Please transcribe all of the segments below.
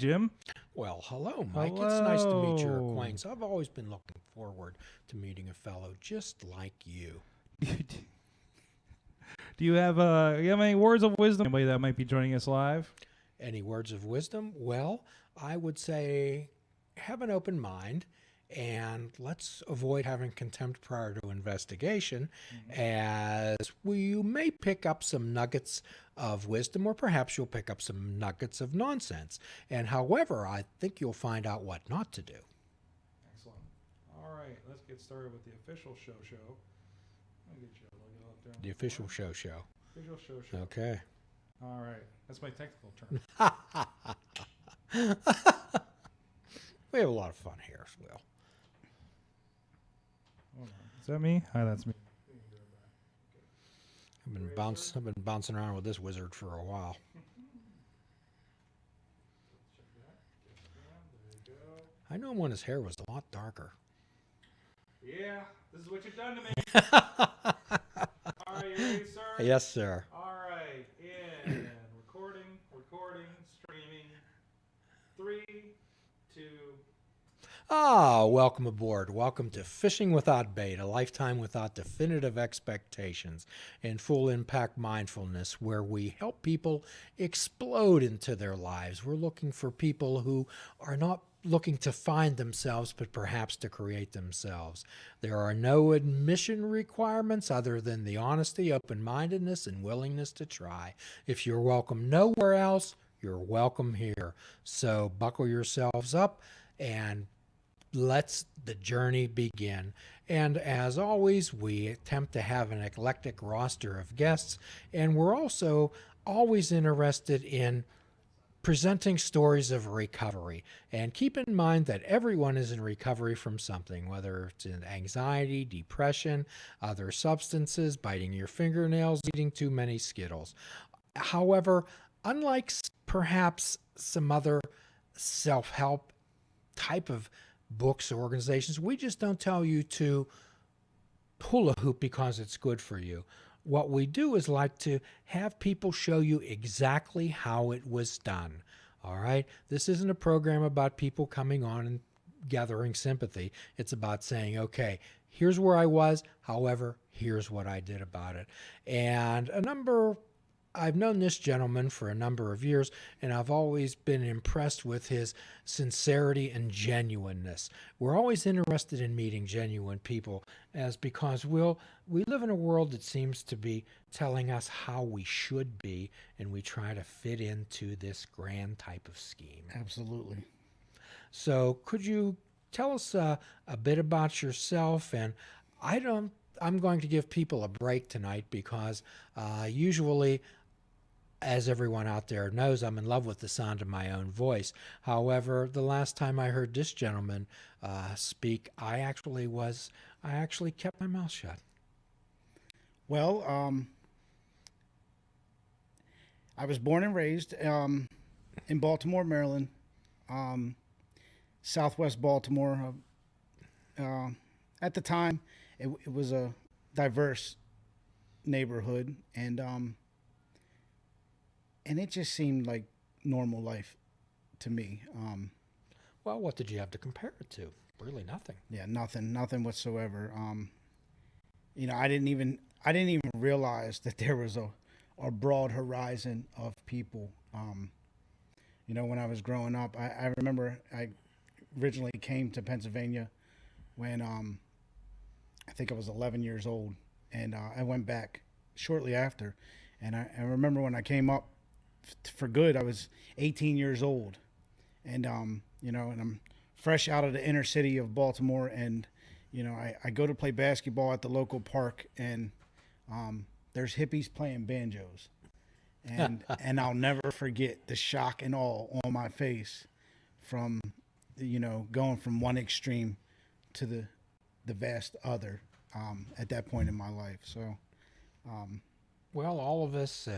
Jim. Well, hello, Mike. It's nice to meet your Hello. acquaintance. I've always been looking forward to meeting a fellow just like you. Do you have any words of wisdom? Anybody that might be joining us live? Any words of wisdom? Well, I would say have an open mind and let's avoid having contempt prior to investigation, as you may pick up some nuggets of wisdom, or perhaps you'll pick up some nuggets of nonsense. And however, I think you'll find out what not to do. Excellent. All right, let's get started with the official show. I'll get you a logo up there. The official show. Official show. Okay. All right, that's my technical term. We have a lot of fun here as well. Hold on. Is that me? Hi, that's me. I've been bouncing around with this wizard for a while. I know him when his hair was a lot darker. Yeah, this is what you've done to me. All right, you ready, sir? Yes, sir. All right, in recording, streaming. 3, 2. Welcome aboard. Welcome to Fishing Without Bait, a lifetime without definitive expectations and full impact mindfulness, where we help people explode into their lives. We're looking for people who are not looking to find themselves, but perhaps to create themselves. There are no admission requirements other than the honesty, open-mindedness, and willingness to try. If you're welcome nowhere else, you're welcome here. So buckle yourselves up and let's the journey begin. And as always, we attempt to have an eclectic roster of guests, and we're also always interested in presenting stories of recovery. And keep in mind that everyone is in recovery from something, whether it's in anxiety, depression, other substances, biting your fingernails, eating too many Skittles. However, unlike perhaps some other self-help type of books or organizations, we just don't tell you to hula hoop because it's good for you. What we do is like to have people show you exactly how it was done. All right? This isn't a program about people coming on and gathering sympathy. It's about saying, okay, here's where I was. However, here's what I did about it. And I've known this gentleman for a number of years, and I've always been impressed with his sincerity and genuineness. We're always interested in meeting genuine people, because we live in a world that seems to be telling us how we should be, and we try to fit into this grand type of scheme. Absolutely. So could you tell us a bit about yourself? And I'm going to give people a break tonight because usually, as everyone out there knows, I'm in love with the sound of my own voice. However, the last time I heard this gentleman speak, I actually kept my mouth shut. Well, I was born and raised in Baltimore, Maryland, Southwest Baltimore. At the time, it was a diverse neighborhood, and it just seemed like normal life to me. Well, what did you have to compare it to? Really nothing. Yeah, nothing whatsoever. I didn't even realize that there was a broad horizon of people. When I was growing up, I remember I originally came to Pennsylvania when I think I was 11 years old, and I went back shortly after. And I remember when I came up for good, I was 18 years old, and and I'm fresh out of the inner city of Baltimore, and I go to play basketball at the local park, and there's hippies playing banjos, and I'll never forget the shock and awe on my face from going from one extreme to the vast other at that point in my life. So Well, all of us,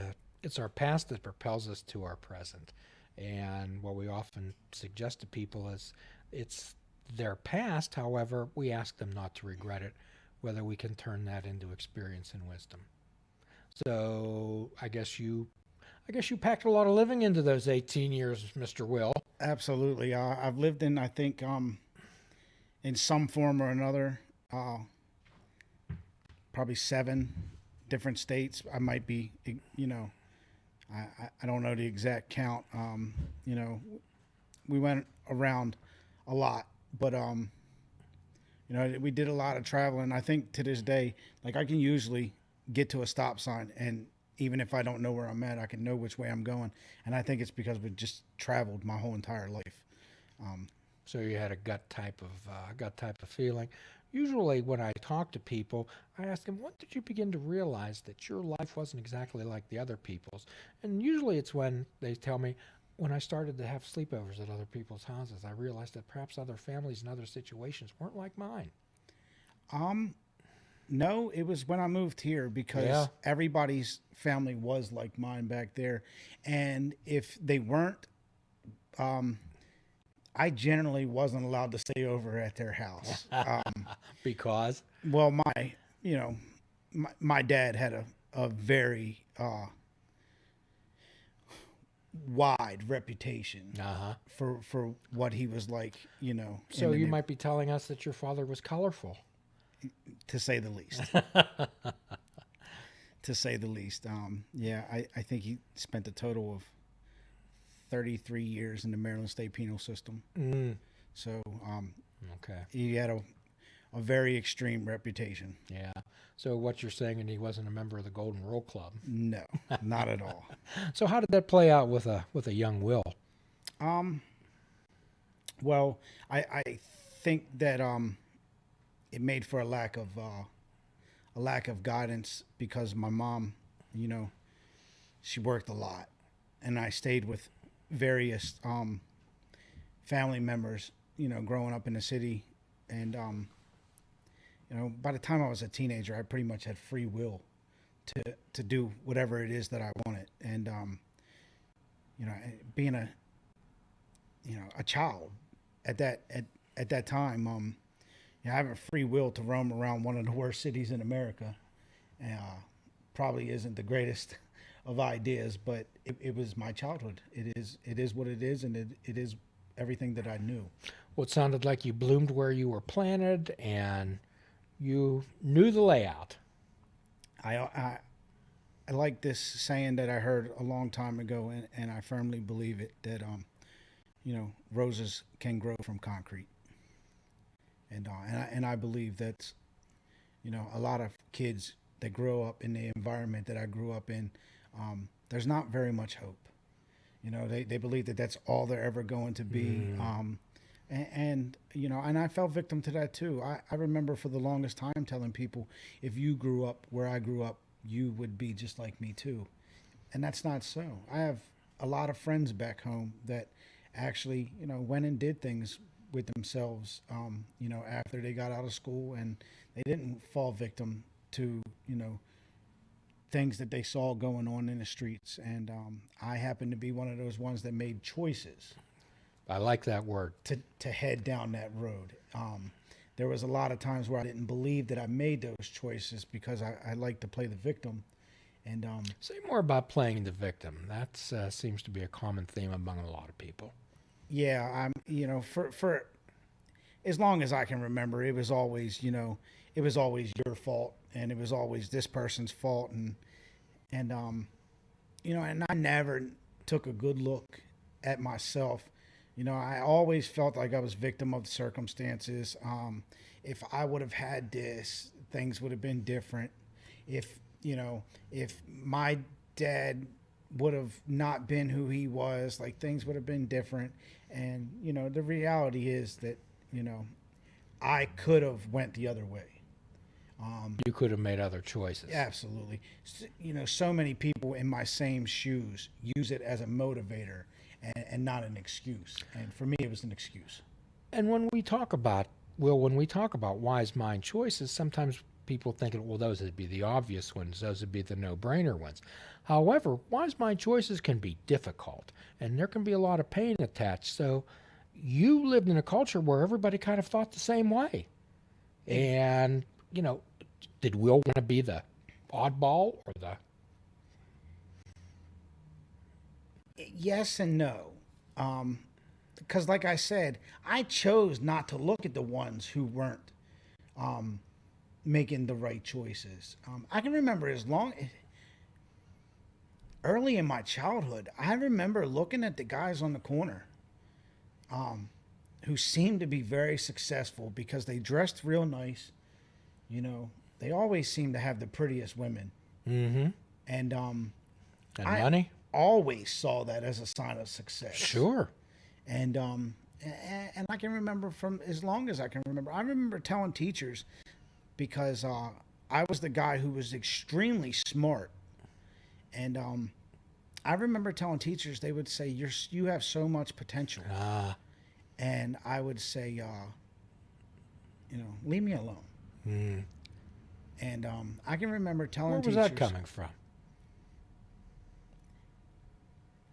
it's our past that propels us to our present. And what we often suggest to people is it's their past. However, we ask them not to regret it, whether we can turn that into experience and wisdom. So I guess I guess you packed a lot of living into those 18 years, Mr. Will. Absolutely. I've lived in, I think, in some form or another, probably 7 different states. I might be, I don't know the exact count. We went around a lot, but we did a lot of traveling. I think to this day, like I can usually get to a stop sign, and even if I don't know where I'm at, I can know which way I'm going. And I think it's because we just traveled my whole entire life. So you had a gut type of feeling. Usually when I talk to people, I ask them, when did you begin to realize that your life wasn't exactly like the other people's? And usually it's when they tell me, when I started to have sleepovers at other people's houses, I realized that perhaps other families and other situations weren't like mine. No, it was when I moved here because everybody's family was like mine back there. And if they weren't, I generally wasn't allowed to stay over at their house. Because? Well, my dad had a very wide reputation for what he was like, So you might be telling us that your father was colorful. To say the least. To say the least. I think he spent a total of 33 years in the Maryland State Penal System. So okay, he had a very extreme reputation. Yeah. So what you're saying, and he wasn't a member of the Golden Rule Club? No, not at all. So how did that play out with a young Will? Well, I think that it made for a lack of guidance because my mom, she worked a lot, and I stayed with various family members, growing up in the city, and by the time I was a teenager, I pretty much had free will to do whatever it is that I wanted, and being a child at that time, having free will to roam around one of the worst cities in America probably isn't the greatest of ideas, but it was my childhood. It is what it is, and it is everything that I knew. Well, it sounded like you bloomed where you were planted, and you knew the layout. I like this saying that I heard a long time ago, and I firmly believe it, that roses can grow from concrete. And I believe that, a lot of kids that grow up in the environment that I grew up in, there's not very much hope. They believe that that's all they're ever going to be. And I fell victim to that too. I remember for the longest time telling people, if you grew up where I grew up, you would be just like me too. And that's not so. I have a lot of friends back home that actually, went and did things with themselves, after they got out of school, and they didn't fall victim to, things that they saw going on in the streets. And I happened to be one of those ones that made choices. I like that word. To head down that road. There was a lot of times where I didn't believe that I made those choices because I like to play the victim. And say more about playing the victim. That seems to be a common theme among a lot of people. Yeah, for as long as I can remember, it was always, it was always your fault, and it was always this person's fault, and and I never took a good look at myself. I always felt like I was victim of the circumstances. If I would have had this, things would have been different. If my dad would have not been who he was, like, things would have been different. And the reality is that I could have went the other way. You could have made other choices. Absolutely. So many people in my same shoes use it as a motivator and not an excuse. And for me, it was an excuse. And when we talk about wise mind choices, sometimes people think, well, those would be the obvious ones. Those would be the no-brainer ones. However, wise mind choices can be difficult, and there can be a lot of pain attached. So you lived in a culture where everybody kind of thought the same way. And, did Will want to be the oddball or the... Yes and no. Because, like I said, I chose not to look at the ones who weren't making the right choices. I can remember early in my childhood, I remember looking at the guys on the corner who seemed to be very successful because they dressed real nice. You know, they always seemed to have the prettiest women. Mm-hmm. And And I money? always saw that as a sign of success. Sure. And I can remember from as long as I can remember. I remember telling teachers because I was the guy who was extremely smart, and I remember telling teachers, they would say, you have so much potential," and I would say, leave me alone. Mm. And I can remember telling Where was teachers that coming from?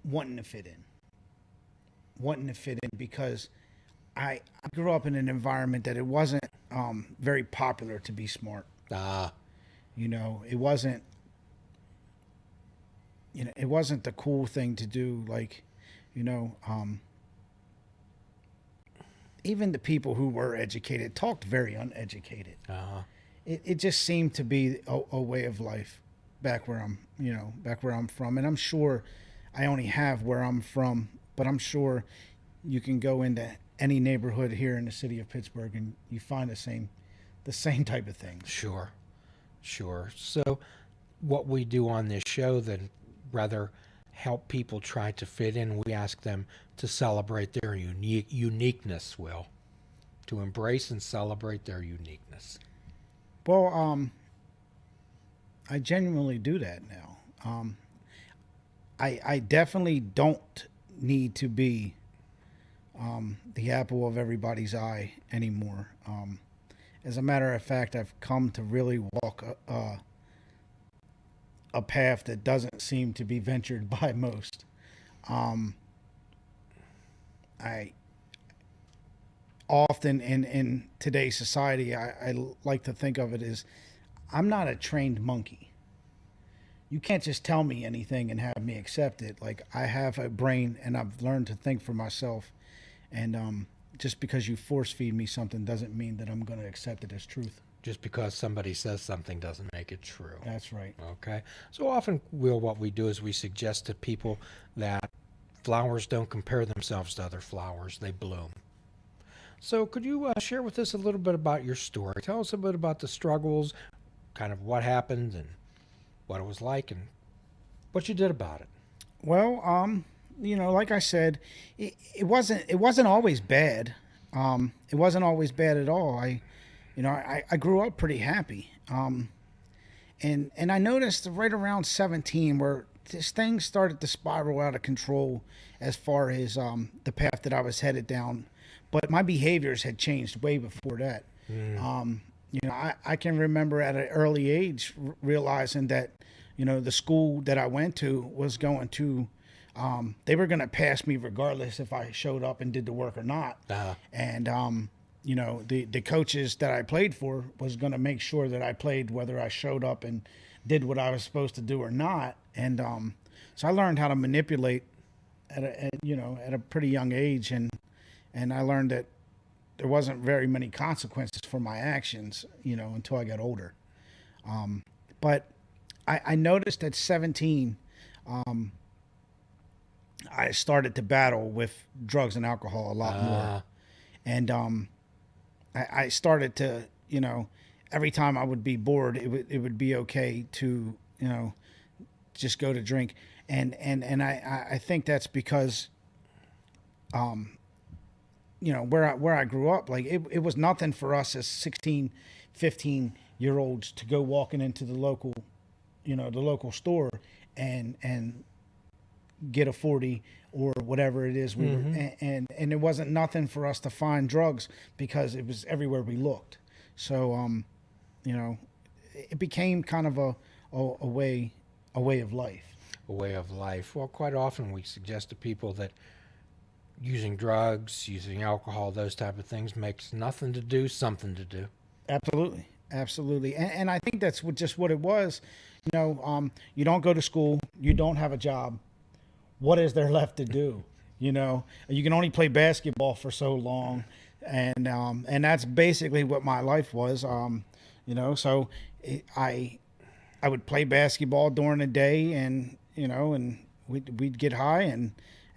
wanting to fit in because I grew up in an environment that it wasn't very popular to be smart. It wasn't the cool thing to do. Like, even the people who were educated talked very uneducated. It just seemed to be a way of life back where I'm from. And I'm sure I only have where I'm from, but I'm sure you can go into any neighborhood here in the city of Pittsburgh and you find the same type of things. Sure. So what we do on this show then rather help people try to fit in. We ask them to celebrate their uniqueness, Will. To embrace and celebrate their uniqueness. Well, I genuinely do that now. I definitely don't need to be the apple of everybody's eye anymore. As a matter of fact, I've come to really walk a path that doesn't seem to be ventured by most. I often in today's society, I like to think of it as I'm not a trained monkey. You can't just tell me anything and have me accept it. Like, I have a brain and I've learned to think for myself. And just because you force feed me something doesn't mean that I'm going to accept it as truth. Just because somebody says something doesn't make it true. That's right. Okay. So often, Will, what we do is we suggest to people that flowers don't compare themselves to other flowers. They bloom. So could you share with us a little bit about your story? Tell us a bit about the struggles, kind of what happened and what it was like and what you did about it. Well, like I said, it wasn't always bad. It wasn't always bad at all. I grew up pretty happy. And I noticed right around 17 where this thing started to spiral out of control as far as the path that I was headed down. But my behaviors had changed way before that. I can remember at an early age realizing that, the school that I went to was going to, they were going to pass me regardless if I showed up and did the work or not. And, the coaches that I played for was going to make sure that I played whether I showed up and did what I was supposed to do or not. And so I learned how to manipulate at a pretty young age. And I learned that there wasn't very many consequences for my actions, until I got older. But I noticed at 17, I started to battle with drugs and alcohol a lot more. And I started to, every time I would be bored, it would be okay to, just go to drink. And I think that's because, where I grew up, like it was nothing for us as 16, 15-year-olds to go walking into the local store and get a 40 or whatever it is. And it wasn't nothing for us to find drugs because it was everywhere we looked. So, it became kind of a way of life. A way of life. Well, quite often we suggest to people that using drugs, using alcohol, those type of things makes nothing to do, something to do. Absolutely. And I think that's just what it was. You don't go to school, you don't have a job. what is there left to do? You know, you can only play basketball for so long, and that's basically what my life was. You know, so I would play basketball during the day, and you know, and we'd get high,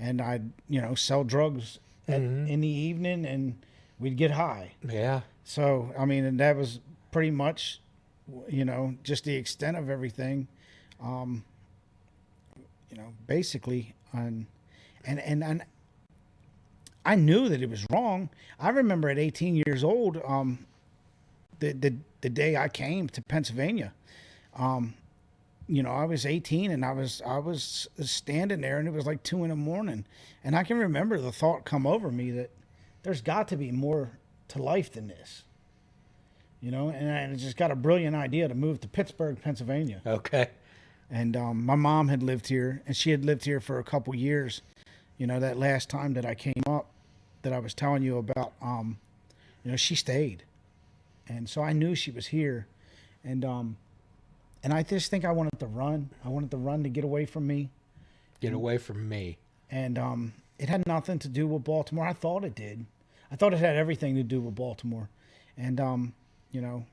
and I'd, you know, sell drugs in the evening, and we'd get high. Yeah. So I mean, and that was pretty much, you know, just the extent of everything. You know, basically, and I knew that it was wrong. I remember at 18 years old, the day I came to Pennsylvania, you know, I was 18 and I was standing there, and it was like 2 a.m, and I can remember the thought come over me that there's got to be more to life than this, you know, and I just got a brilliant idea to move to Pittsburgh, Pennsylvania. Okay. And my mom had lived here, and she had lived here for a couple years. You know, that last time that I came up, that I was telling you about, you know, she stayed, and so I knew she was here, and I just think I wanted to run. I wanted to run to get away from me. Get away from me. And it had nothing to do with Baltimore. I thought it did. I thought it had everything to do with Baltimore, and you know,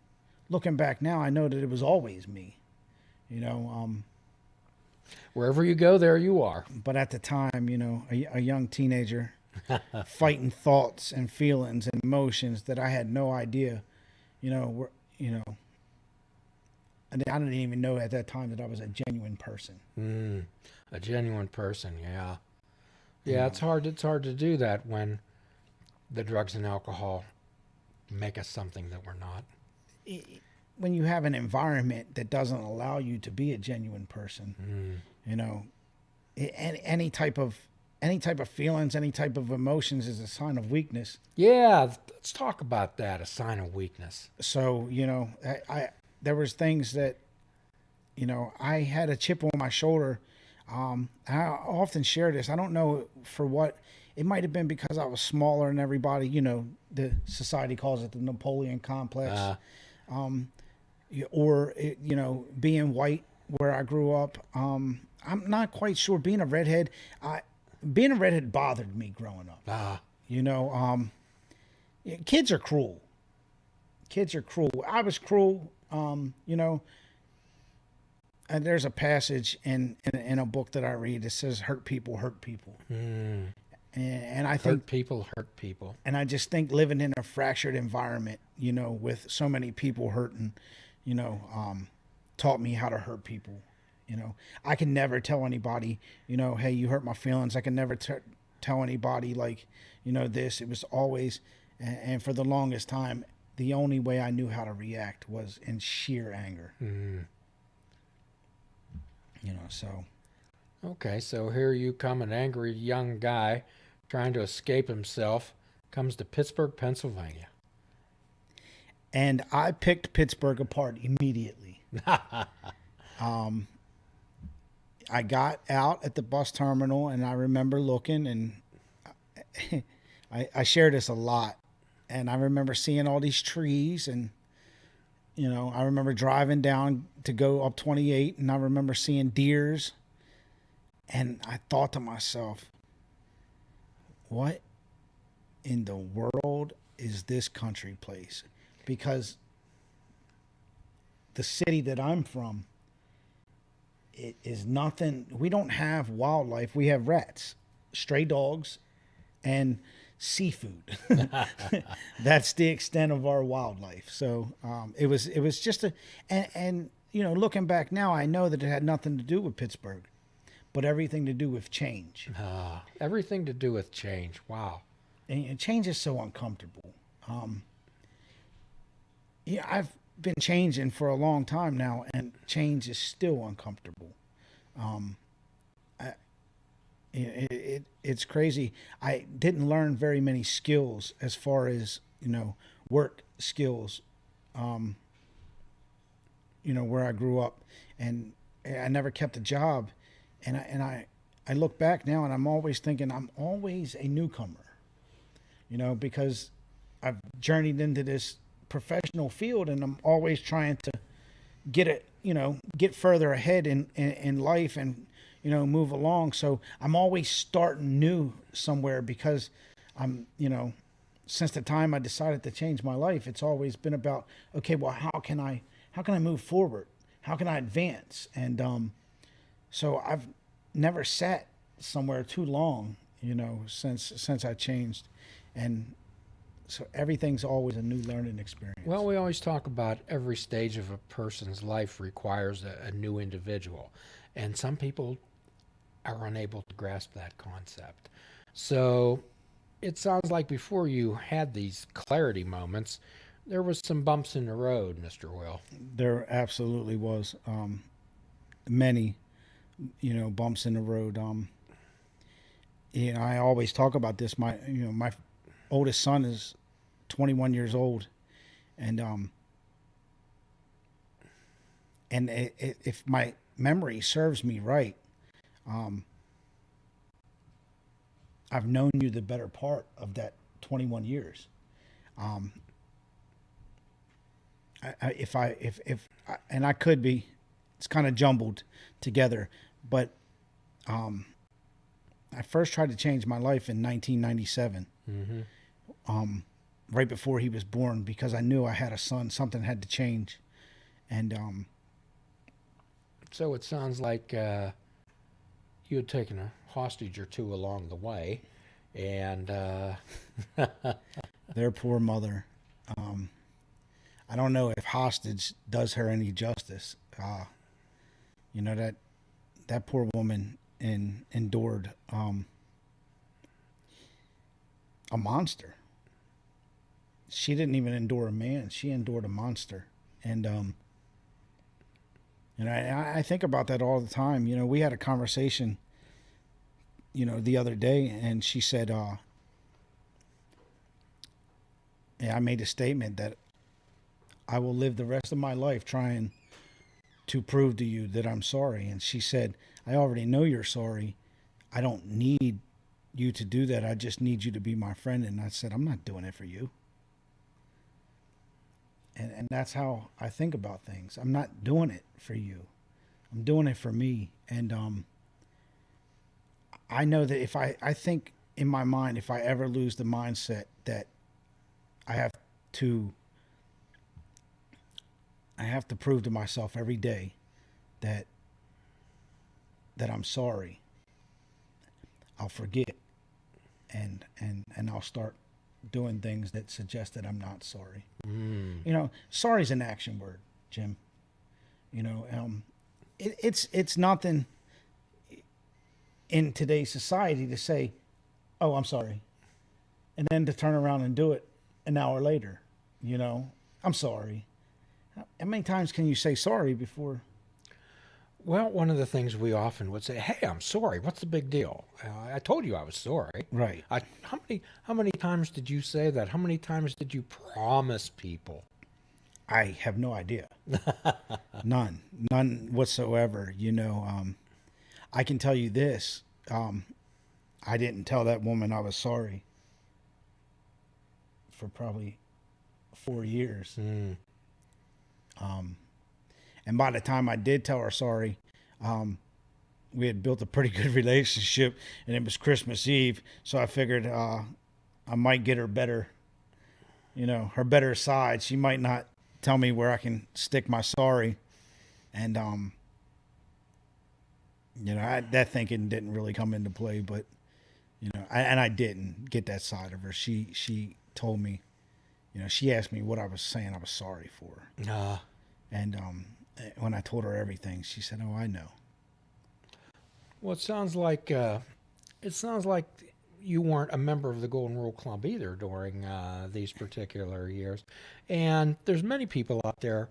looking back now, I know that it was always me. You know, Wherever you go, there you are. but at the time, you know, a young teenager fighting thoughts and feelings and emotions that I had no idea, you know, were, you know, and I didn't even know at that time that I was a genuine person. A genuine person, yeah. Yeah, it's hard to do that when the drugs and alcohol make us something that we're not. When you have an environment that doesn't allow you to be a genuine person, you know, any type of feelings, any type of emotions is a sign of weakness. Yeah, let's talk about that, a sign of weakness. So, you know, I there was things that, you know, I had a chip on my shoulder. I often share this. I don't know for what. It might have been because I was smaller than everybody. You know, the society calls it the Napoleon complex. Or, you know, being white where I grew up. I'm not quite sure. Being a redhead bothered me growing up. You know, kids are cruel. Kids are cruel. I was cruel. You know, and there's a passage in a book that I read that says, "Hurt people hurt people." And I think hurt people. And I just think living in a fractured environment, you know, with so many people hurting, you know, taught me how to hurt people. You know, I can never tell anybody, you know, hey, you hurt my feelings. I can never tell anybody, like, you know, this. It was always, and for the longest time, the only way I knew how to react was in sheer anger. You know, so. Okay, so here you come, an angry young guy trying to escape himself, comes to Pittsburgh, Pennsylvania. And I picked Pittsburgh apart immediately. I got out at the bus terminal, and I remember looking, and I share this a lot. And I remember seeing all these trees, and, you know, I remember driving down to go up 28, and I remember seeing deers. And I thought to myself, what in the world is this country place? Because the city that I'm from, it is nothing. We don't have wildlife. We have rats, stray dogs, and seafood. That's the extent of our wildlife. So it was just and you know, looking back now, I know that it had nothing to do with Pittsburgh, but everything to do with change. Everything to do with change. Wow. And change is so uncomfortable. Yeah, I've been changing for a long time now, and change is still uncomfortable. It's crazy. I didn't learn very many skills as far as, you know, work skills, you know, where I grew up, and I never kept a job. And I look back now, and I'm always thinking I'm always a newcomer, you know, because I've journeyed into this professional field, and I'm always trying to get further ahead in life, and, move along. So I'm always starting new somewhere because I'm, since the time I decided to change my life, it's always been about, okay, well, how can I move forward? How can I advance? And so I've never sat somewhere too long, since I changed. And so everything's always a new learning experience. Well, we always talk about every stage of a person's life requires a new individual, and some people are unable to grasp that concept. So it sounds like before you had these clarity moments, there was some bumps in the road, Mr. Will. There absolutely was many, bumps in the road. I always talk about this. My oldest son is 21 years old, and if my memory serves me right, I've known you the better part of that 21 years. And I could be, it's kind of jumbled together, but I first tried to change my life in 1997, right before he was born, because I knew I had a son. Something had to change, and So it sounds like you had taken a hostage or two along the way, and their poor mother. I don't know if hostage does her any justice. That poor woman endured a monster. She didn't even endure a man. She endured a monster. And I think about that all the time. We had a conversation, the other day, and she said, I made a statement that I will live the rest of my life trying to prove to you that I'm sorry. And she said, I already know you're sorry. I don't need you to do that. I just need you to be my friend. And I said, I'm not doing it for you. And that's how I think about things. I'm not doing it for you. I'm doing it for me. And I know that if I think in my mind, if I ever lose the mindset that I have to prove to myself every day that I'm sorry, I'll forget, and I'll start doing things that suggest that I'm not sorry. Sorry is an action word, Jim. It's nothing in today's society to say, oh, I'm sorry, and then to turn around and do it an hour later. I'm sorry. How many times can you say sorry before? Well, one of the things we often would say, "Hey, I'm sorry. What's the big deal? I told you I was sorry." Right. How many times did you say that? How many times did you promise people? I have no idea. None whatsoever. I can tell you this. I didn't tell that woman I was sorry for probably 4 years. And by the time I did tell her sorry, we had built a pretty good relationship, and it was Christmas Eve. So I figured I might get her better, her better side. She might not tell me where I can stick my sorry. And, that thinking didn't really come into play, but, I didn't get that side of her. She told me, she asked me what I was saying I was sorry for. And when I told her everything, she said, "Oh, I know." Well, it sounds like you weren't a member of the Golden Rule Club either during these particular years. And there's many people out there,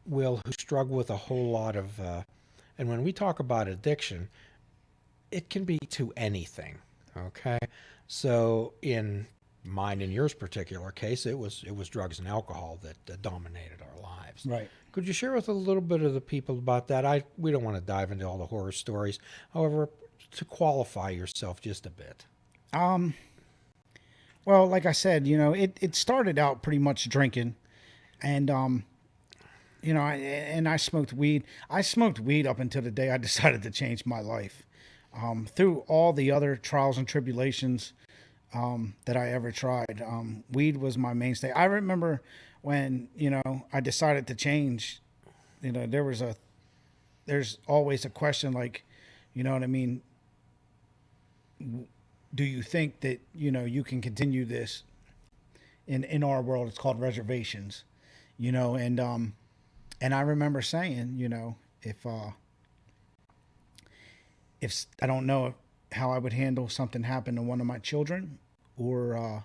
Will, who struggle with a whole lot of. And when we talk about addiction, it can be to anything. Okay, so in mine and yours particular case, it was drugs and alcohol that dominated our lives. Right. Could you share with a little bit of the people about that? We don't want to dive into all the horror stories. However, to qualify yourself just a bit. Well, like I said, it started out pretty much drinking, and I smoked weed. I smoked weed up until the day I decided to change my life. Through all the other trials and tribulations that I ever tried, weed was my mainstay. I remember when, I decided to change, there's always a question like, you know what I mean? Do you think that, you can continue this in our world? It's called reservations, and I remember saying, if I don't know how I would handle something happen to one of my children, or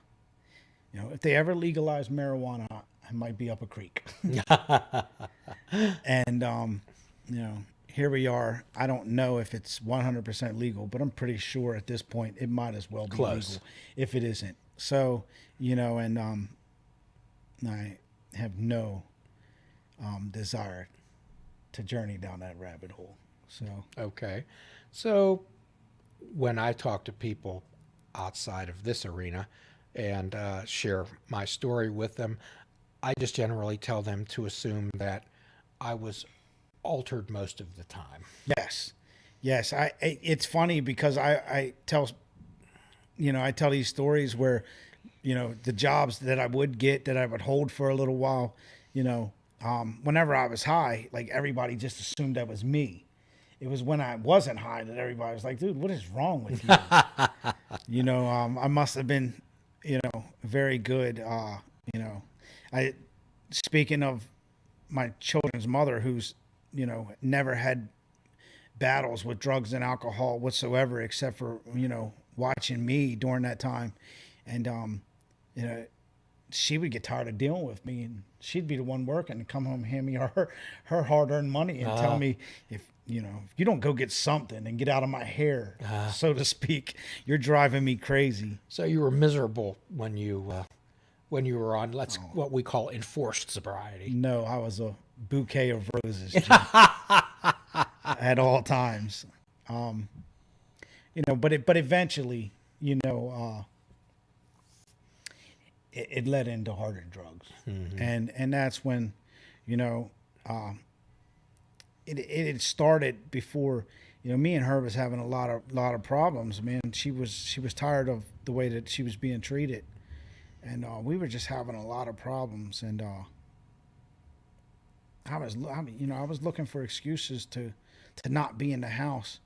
if they ever legalize marijuana, I might be up a creek. And here we are. I don't know if it's 100% legal, but I'm pretty sure at this point it might as well be Close. legal if it isn't. So, and I have no desire to journey down that rabbit hole. So, Okay. So when I talk to people outside of this arena and share my story with them, I just generally tell them to assume that I was altered most of the time. yes. It's funny because I tell these stories where, the jobs that I would get, that I would hold for a little while, whenever I was high, like everybody just assumed that was me. It was when I wasn't high that everybody was like, dude, what is wrong with you? I must have been, very good. Speaking of my children's mother, who's, never had battles with drugs and alcohol whatsoever, except for, watching me during that time. And, she would get tired of dealing with me, and she'd be the one working and come home and hand me her hard-earned money and tell me, if you don't go get something and get out of my hair, so to speak, you're driving me crazy. So you were miserable when you were on what we call enforced sobriety. No, I was a bouquet of roses, Jim, at all times. But eventually, it led into harder drugs. Mm-hmm. And that's when, it started before, me and her was having a lot of problems, man. She was tired of the way that she was being treated. And we were just having a lot of problems. And I was looking for excuses to not be in the house.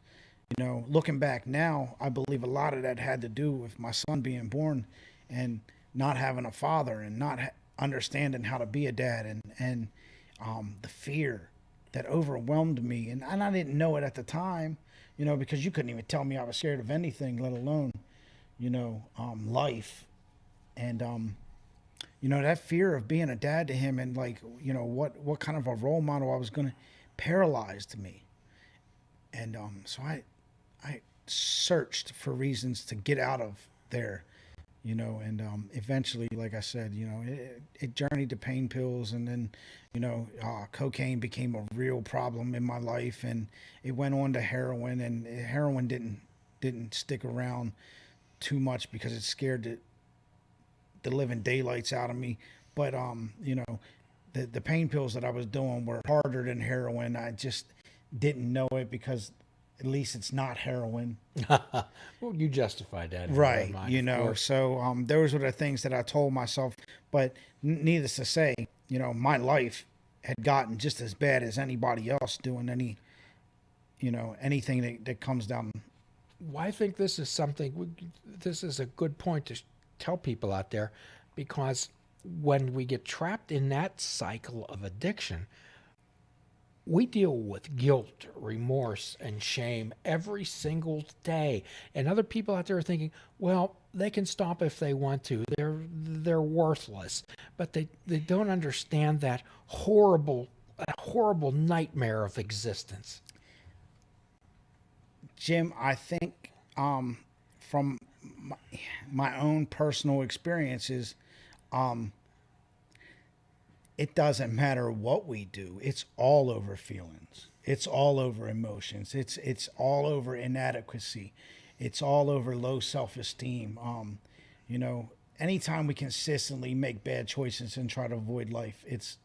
Looking back now, I believe a lot of that had to do with my son being born and not having a father and not understanding how to be a dad, and the fear that overwhelmed me. And I didn't know it at the time, because you couldn't even tell me I was scared of anything, let alone, life. And, that fear of being a dad to him, and like, what kind of a role model I was going to, paralyzed me. And so I searched for reasons to get out of there, and eventually, like I said, it journeyed to pain pills, and then, cocaine became a real problem in my life, and it went on to heroin, and heroin didn't stick around too much because it scared the living daylights out of me. But the pain pills that I was doing were harder than heroin. I just didn't know it because at least it's not heroin. Well, you justified that. Right. Mind, So those were the things that I told myself. But needless to say, my life had gotten just as bad as anybody else doing anything that comes down. Well, I think this is a good point to tell people out there, because when we get trapped in that cycle of addiction, we deal with guilt, remorse, and shame every single day. And other people out there are thinking, well, they can stop if they want to. They're worthless. But they don't understand that horrible nightmare of existence. Jim, I think from my own personal experiences, it doesn't matter what we do. It's all over feelings. It's all over emotions. It's all over inadequacy. It's all over low self-esteem. Anytime we consistently make bad choices and try to avoid life, it's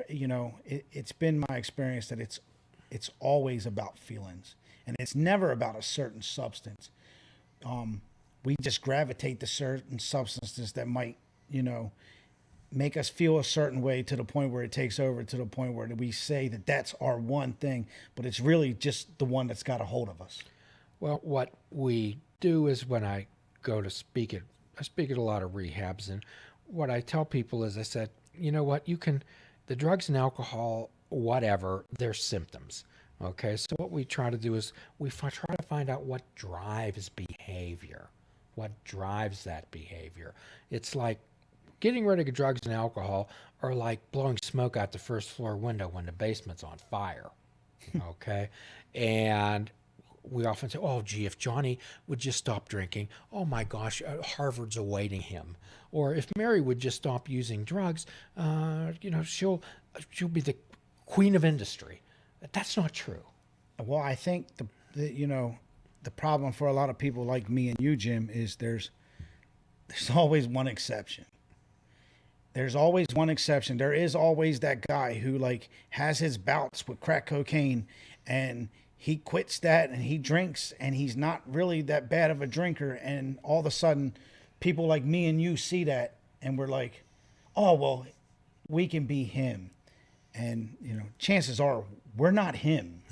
it's been my experience that it's always about feelings, and it's never about a certain substance. We just gravitate to certain substances that might, make us feel a certain way to the point where it takes over, to the point where we say that that's our one thing, but it's really just the one that's got a hold of us. Well, what we do is when I go to speak I speak at a lot of rehabs, and what I tell people is I said, you know what, the drugs and alcohol, whatever, they're symptoms. Okay, so what we try to do is try to find out what drives behavior. What drives that behavior? It's like getting rid of drugs and alcohol are like blowing smoke out the first floor window when the basement's on fire. Okay, and we often say, oh, gee, if Johnny would just stop drinking, oh my gosh, Harvard's awaiting him. Or if Mary would just stop using drugs, she'll be the queen of industry. That's not true. Well, I think the problem for a lot of people like me and you, Jim, is there's always one exception. There's always one exception. There is always that guy who has his bouts with crack cocaine, and he quits that and he drinks, and he's not really that bad of a drinker. And all of a sudden, people like me and you see that, and we're like, oh, well, we can be him. And, chances are we're not him.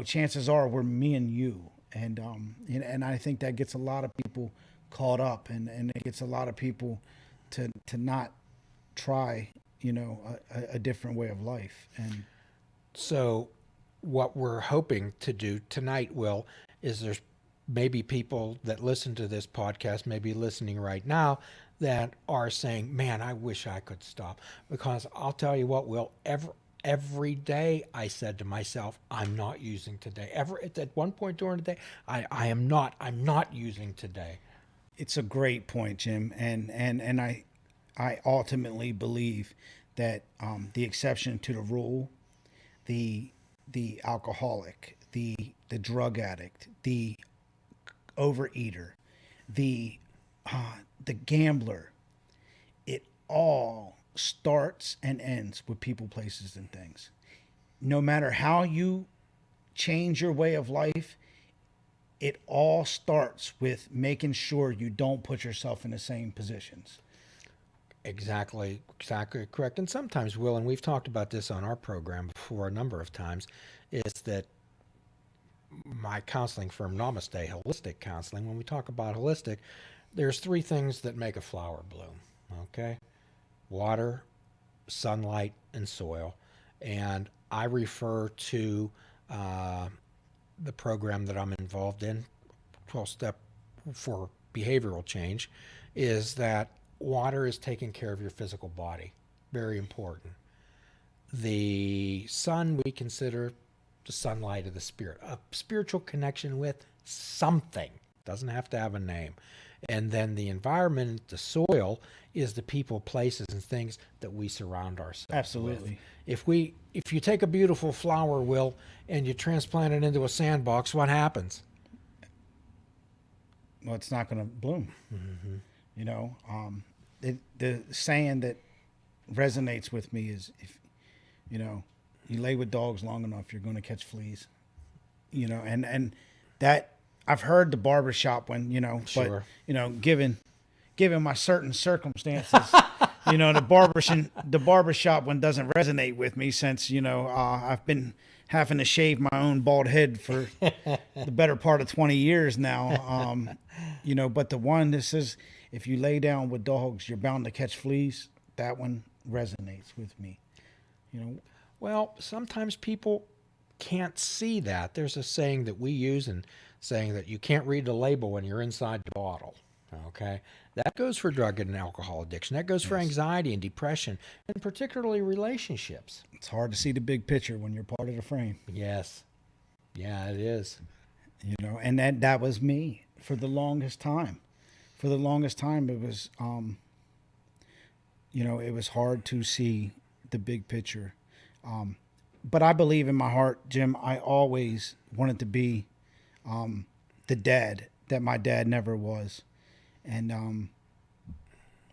Chances are we're me and you. And I think that gets a lot of people caught up, and it gets a lot of people to not try, a different way of life. And so what we're hoping to do tonight, Will, is there's maybe people that listen to this podcast, maybe listening right now, that are saying, man, I wish I could stop. Because I'll tell you what, Will, every day I said to myself, I'm not using today. At one point during the day, I'm not using today. It's a great point, Jim. And I ultimately believe that the exception to the rule, the alcoholic, the drug addict, the overeater, the gambler, it all starts and ends with people, places, and things. No matter how you change your way of life, it all starts with making sure you don't put yourself in the same positions. Exactly correct. And sometimes, Will, and we've talked about this on our program before a number of times, is that my counseling firm, Namaste Holistic Counseling, when we talk about holistic, there's three things that make a flower bloom, okay? Water, sunlight, and soil. And I refer to the program that I'm involved in, 12-step for behavioral change, is that water is taking care of your physical body. Very important. The sun we consider the sunlight of the spirit, a spiritual connection with something. Doesn't have to have a name. And then the environment, the soil, is the people, places, and things that we surround ourselves Absolutely. with. If you take a beautiful flower, Will, and you transplant it into a sandbox, what happens? Well, it's not going to bloom. Mm-hmm. The saying that resonates with me is, if you lay with dogs long enough, you're going to catch fleas. And that I've heard the barbershop one, Sure. But given my certain circumstances, the barbershop one doesn't resonate with me, since I've been having to shave my own bald head for the better part of 20 years now. But the one that says, if you lay down with dogs, you're bound to catch fleas, that one resonates with me. Well, sometimes people can't see that. There's a saying that we use, and saying that you can't read the label when you're inside the bottle. Okay, that goes for drug and alcohol addiction. That goes for anxiety and depression, and particularly relationships. It's hard to see the big picture when you're part of the frame. Yes, yeah, it is. And that was me for the longest time. For the longest time, it was, it was hard to see the big picture. But I believe in my heart, Jim, I always wanted to be the dad that my dad never was. And, and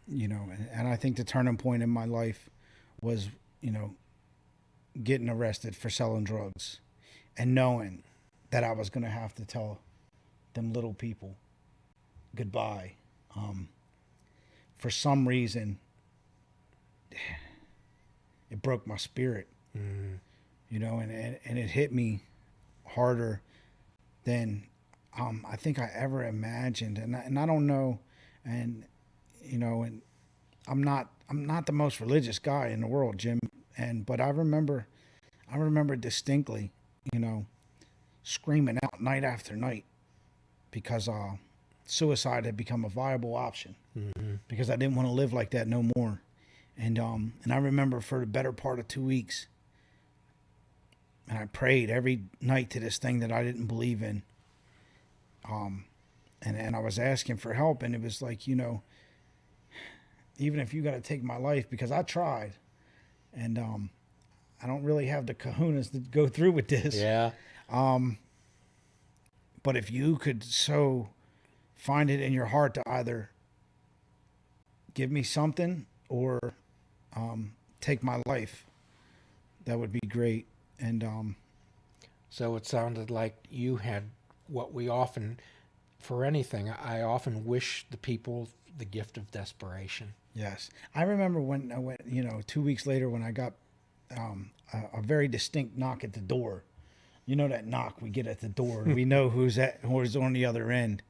I think the turning point in my life was getting arrested for selling drugs and knowing that I was going to have to tell them little people goodbye. For some reason, it broke my spirit, and it hit me harder than I think I ever imagined. And I don't know, and I'm not the most religious guy in the world, Jim. But I remember distinctly, screaming out night after night because suicide had become a viable option, because I didn't want to live like that no more. And I remember for the better part of 2 weeks, and I prayed every night to this thing that I didn't believe in. And I was asking for help, and it was like, even if you got to take my life, because I tried, and I don't really have the kahunas to go through with this. Yeah. But if you could so find it in your heart to either give me something or take my life, that would be great. And So it sounded like you had what we often, for anything, I often wish the people the gift of desperation. yes, I remember when 2 weeks later when I got a very distinct knock at the door. That knock we get at the door. We know who's on the other end.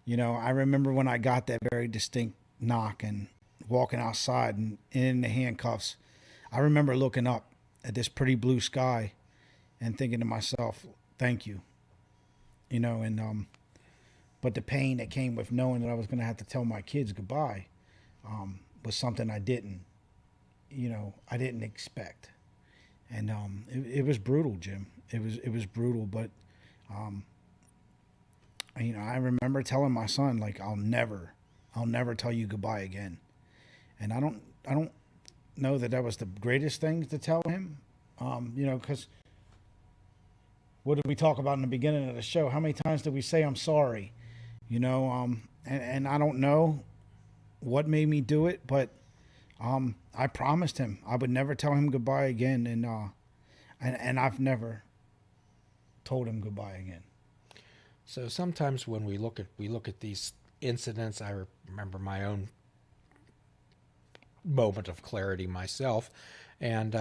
I remember when I got that very distinct knock and walking outside and in the handcuffs. I remember looking up at this pretty blue sky and thinking to myself, thank you. But the pain that came with knowing that I was going to have to tell my kids goodbye was something I didn't expect. And it was brutal, Jim. It was brutal, but I remember telling my son, like, I'll never tell you goodbye again. And I don't know that was the greatest thing to tell him, because what did we talk about in the beginning of the show? How many times did we say I'm sorry? And I don't know what made me do it, but I promised him I would never tell him goodbye again, and I've never told him goodbye again. So sometimes when we look at these incidents, I remember my own moment of clarity myself, and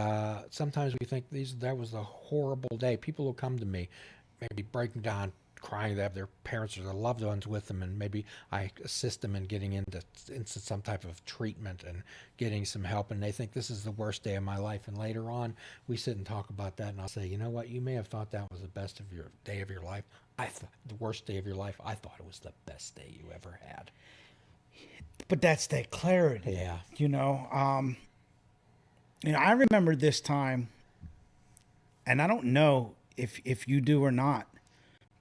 sometimes we think that was a horrible day. People will come to me, maybe breaking down, crying they have their parents or their loved ones with them, and maybe I assist them in getting into some type of treatment and getting some help, and they think this is the worst day of my life. And later on, we sit and talk about that, and I'll say, you know what, you may have thought that was the best of your day of your life. The worst day of your life, I thought it was the best day you ever had. But that's that clarity. Yeah. I remember this time, and I don't know if you do or not,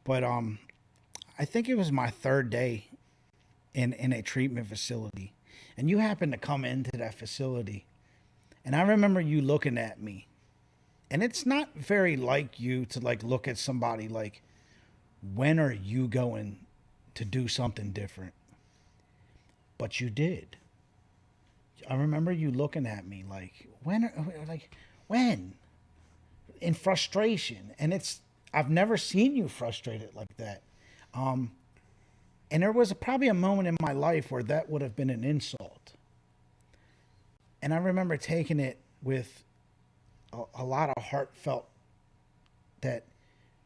but I think it was my third day in a treatment facility, and you happened to come into that facility, and I remember you looking at me, and it's not very like you to like look at somebody like, when are you going to do something different? But you did. I remember you looking at me like, when? In frustration. And I've never seen you frustrated like that. And there was probably a moment in my life where that would have been an insult. And I remember taking it with a lot of heartfelt that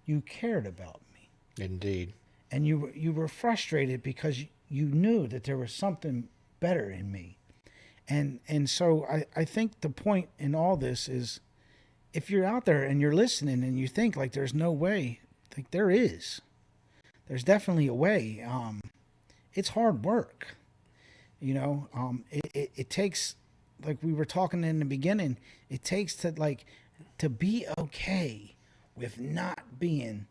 you cared about me. Indeed. And you were frustrated because you knew that there was something better in me. And so I think the point in all this is, if you're out there and you're listening and you think like there's no way, like there is. There's definitely a way. It's hard work. It takes, like we were talking in the beginning, it takes to be okay with not being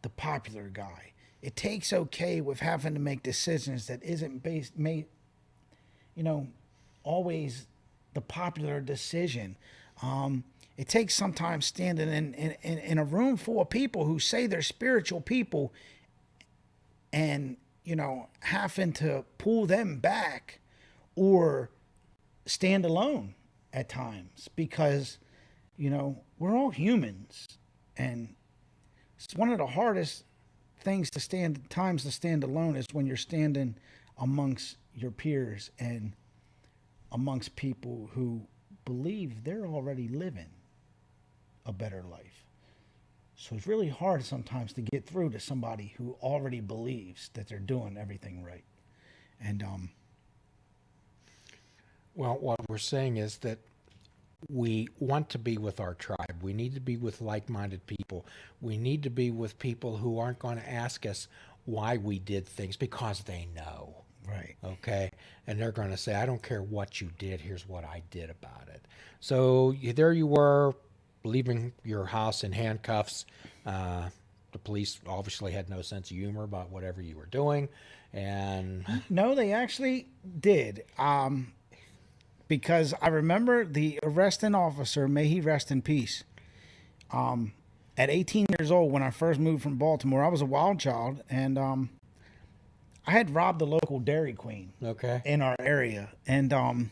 the popular guy. It takes okay with having to make decisions that isn't always the popular decision. It takes sometimes standing in a room full of people who say they're spiritual people and, having to pull them back or stand alone at times because, we're all humans, and it's one of the hardest times to stand alone is when you're standing amongst your peers and amongst people who believe they're already living a better life. So it's really hard sometimes to get through to somebody who already believes that they're doing everything right. And Well, what we're saying is that we want to be with our tribe. We need to be with like-minded people. We need to be with people who aren't going to ask us why we did things because they know. right. Okay? And they're going to say, I don't care what you did. Here's what I did about it. So there you were, leaving your house in handcuffs. The police obviously had no sense of humor about whatever you were doing. And No, they actually did. Because I remember the arresting officer, may he rest in peace. At 18 years old, when I first moved from Baltimore, I was a wild child, and I had robbed the local Dairy Queen okay. in our area, and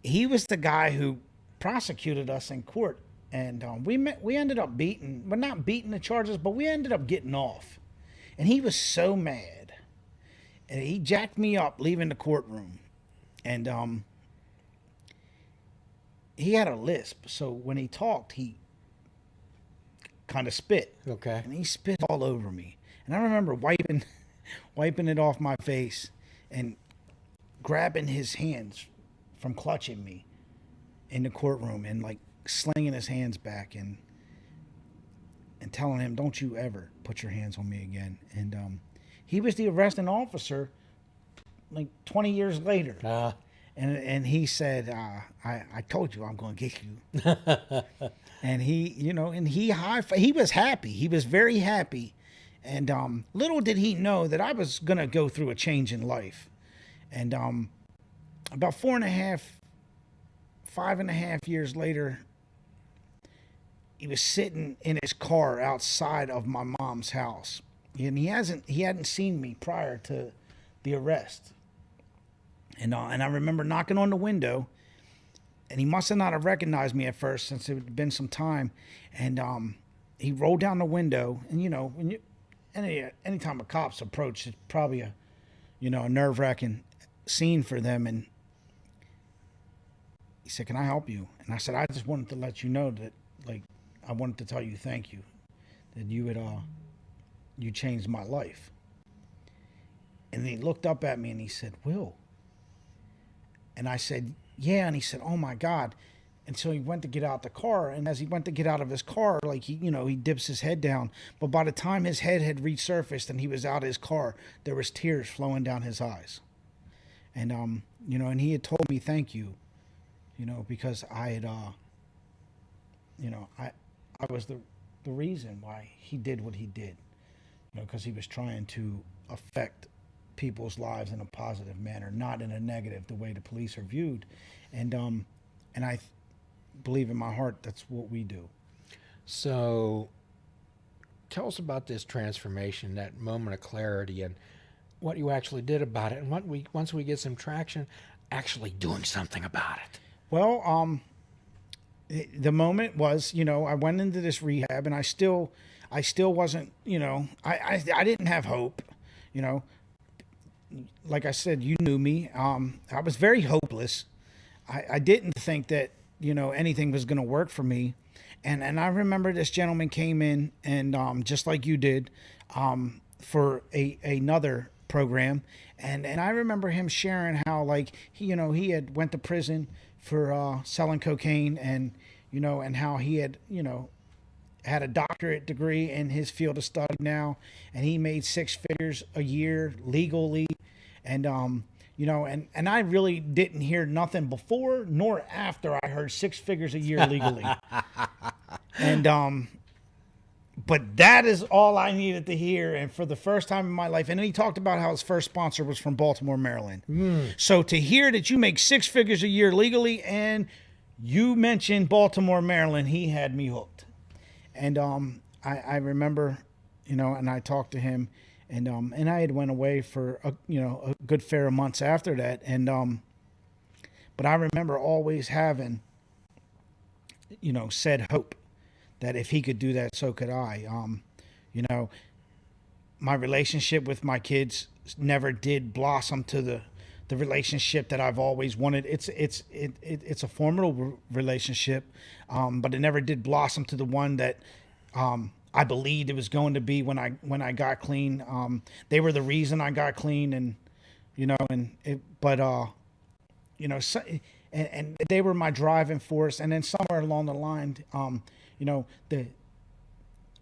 he was the guy who prosecuted us in court, and we ended up not beating the charges, but we ended up getting off, and he was so mad, and he jacked me up leaving the courtroom. And he had a lisp, so when he talked, he kind of spit. Okay. And he spit all over me. And I remember wiping it off my face and grabbing his hands from clutching me in the courtroom and like slinging his hands back and telling him, "Don't you ever put your hands on me again." And he was the arresting officer like 20 years later. And he said, I told you I'm going to get you. And he was happy. He was very happy. And little did he know that I was going to go through a change in life. And about 5.5 years later, he was sitting in his car outside of my mom's house. And he hadn't seen me prior to the arrest. And I remember knocking on the window, and he must have not have recognized me at first since it had been some time. And he rolled down the window, and when anytime a cop's approach, it's probably a nerve-wracking scene for them. And he said, "Can I help you?" And I said, "I just wanted to let you know that, I wanted to tell you thank you, that you changed my life." And he looked up at me and he said, "Will?" And I said, "Yeah." And he said, "Oh my God." And so he went to get out the car. And as he went to get out of his car, he dips his head down. But by the time his head had resurfaced and he was out of his car, there was tears flowing down his eyes. And, and he had told me, "Thank you," because I had, I was the reason why he did what he did, because he was trying to affect people's lives in a positive manner, not in a negative, the way the police are viewed. And I believe in my heart that's what we do. So tell us about this transformation, that moment of clarity, and what you actually did about it, and once we get some traction, actually doing something about it. Well, the moment was, I went into this rehab, and I still wasn't, I didn't have hope, Like I said, you knew me. I was very hopeless. I didn't think that, anything was going to work for me. And I remember this gentleman came in and just like you did, for another program. And I remember him sharing how he had went to prison for selling cocaine and how he had, had a doctorate degree in his field of study now, and he made 6 figures a year legally. And, and I really didn't hear nothing before nor after I heard 6 figures a year legally. And, but that is all I needed to hear. And for the first time in my life, and then he talked about how his first sponsor was from Baltimore, Maryland. So to hear that you make 6 figures a year legally and you mentioned Baltimore, Maryland, he had me hooked. And, I remember, and I talked to him. And I had went away for a good fair months after that, and But I remember always having, said hope that if he could do that, so could I. You know, my relationship with my kids never did blossom to the relationship that I've always wanted. It's a formidable relationship, but it never did blossom to the one that I believed it was going to be when I got clean. They were the reason I got clean, and so, and they were my driving force. And then somewhere along the line,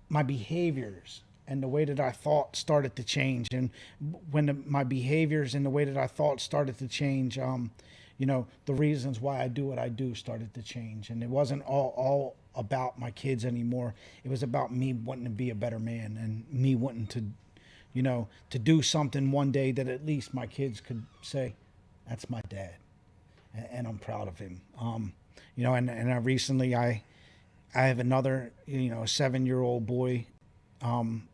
my behaviors and the way that I thought started to change. And when my behaviors and the way that I thought started to change, the reasons why I do what I do started to change. And it wasn't all about my kids anymore. It was about me wanting to be a better man and me wanting to do something one day that at least my kids could say, that's my dad. And I'm proud of him. And I recently, I have another, a 7-year-old boy,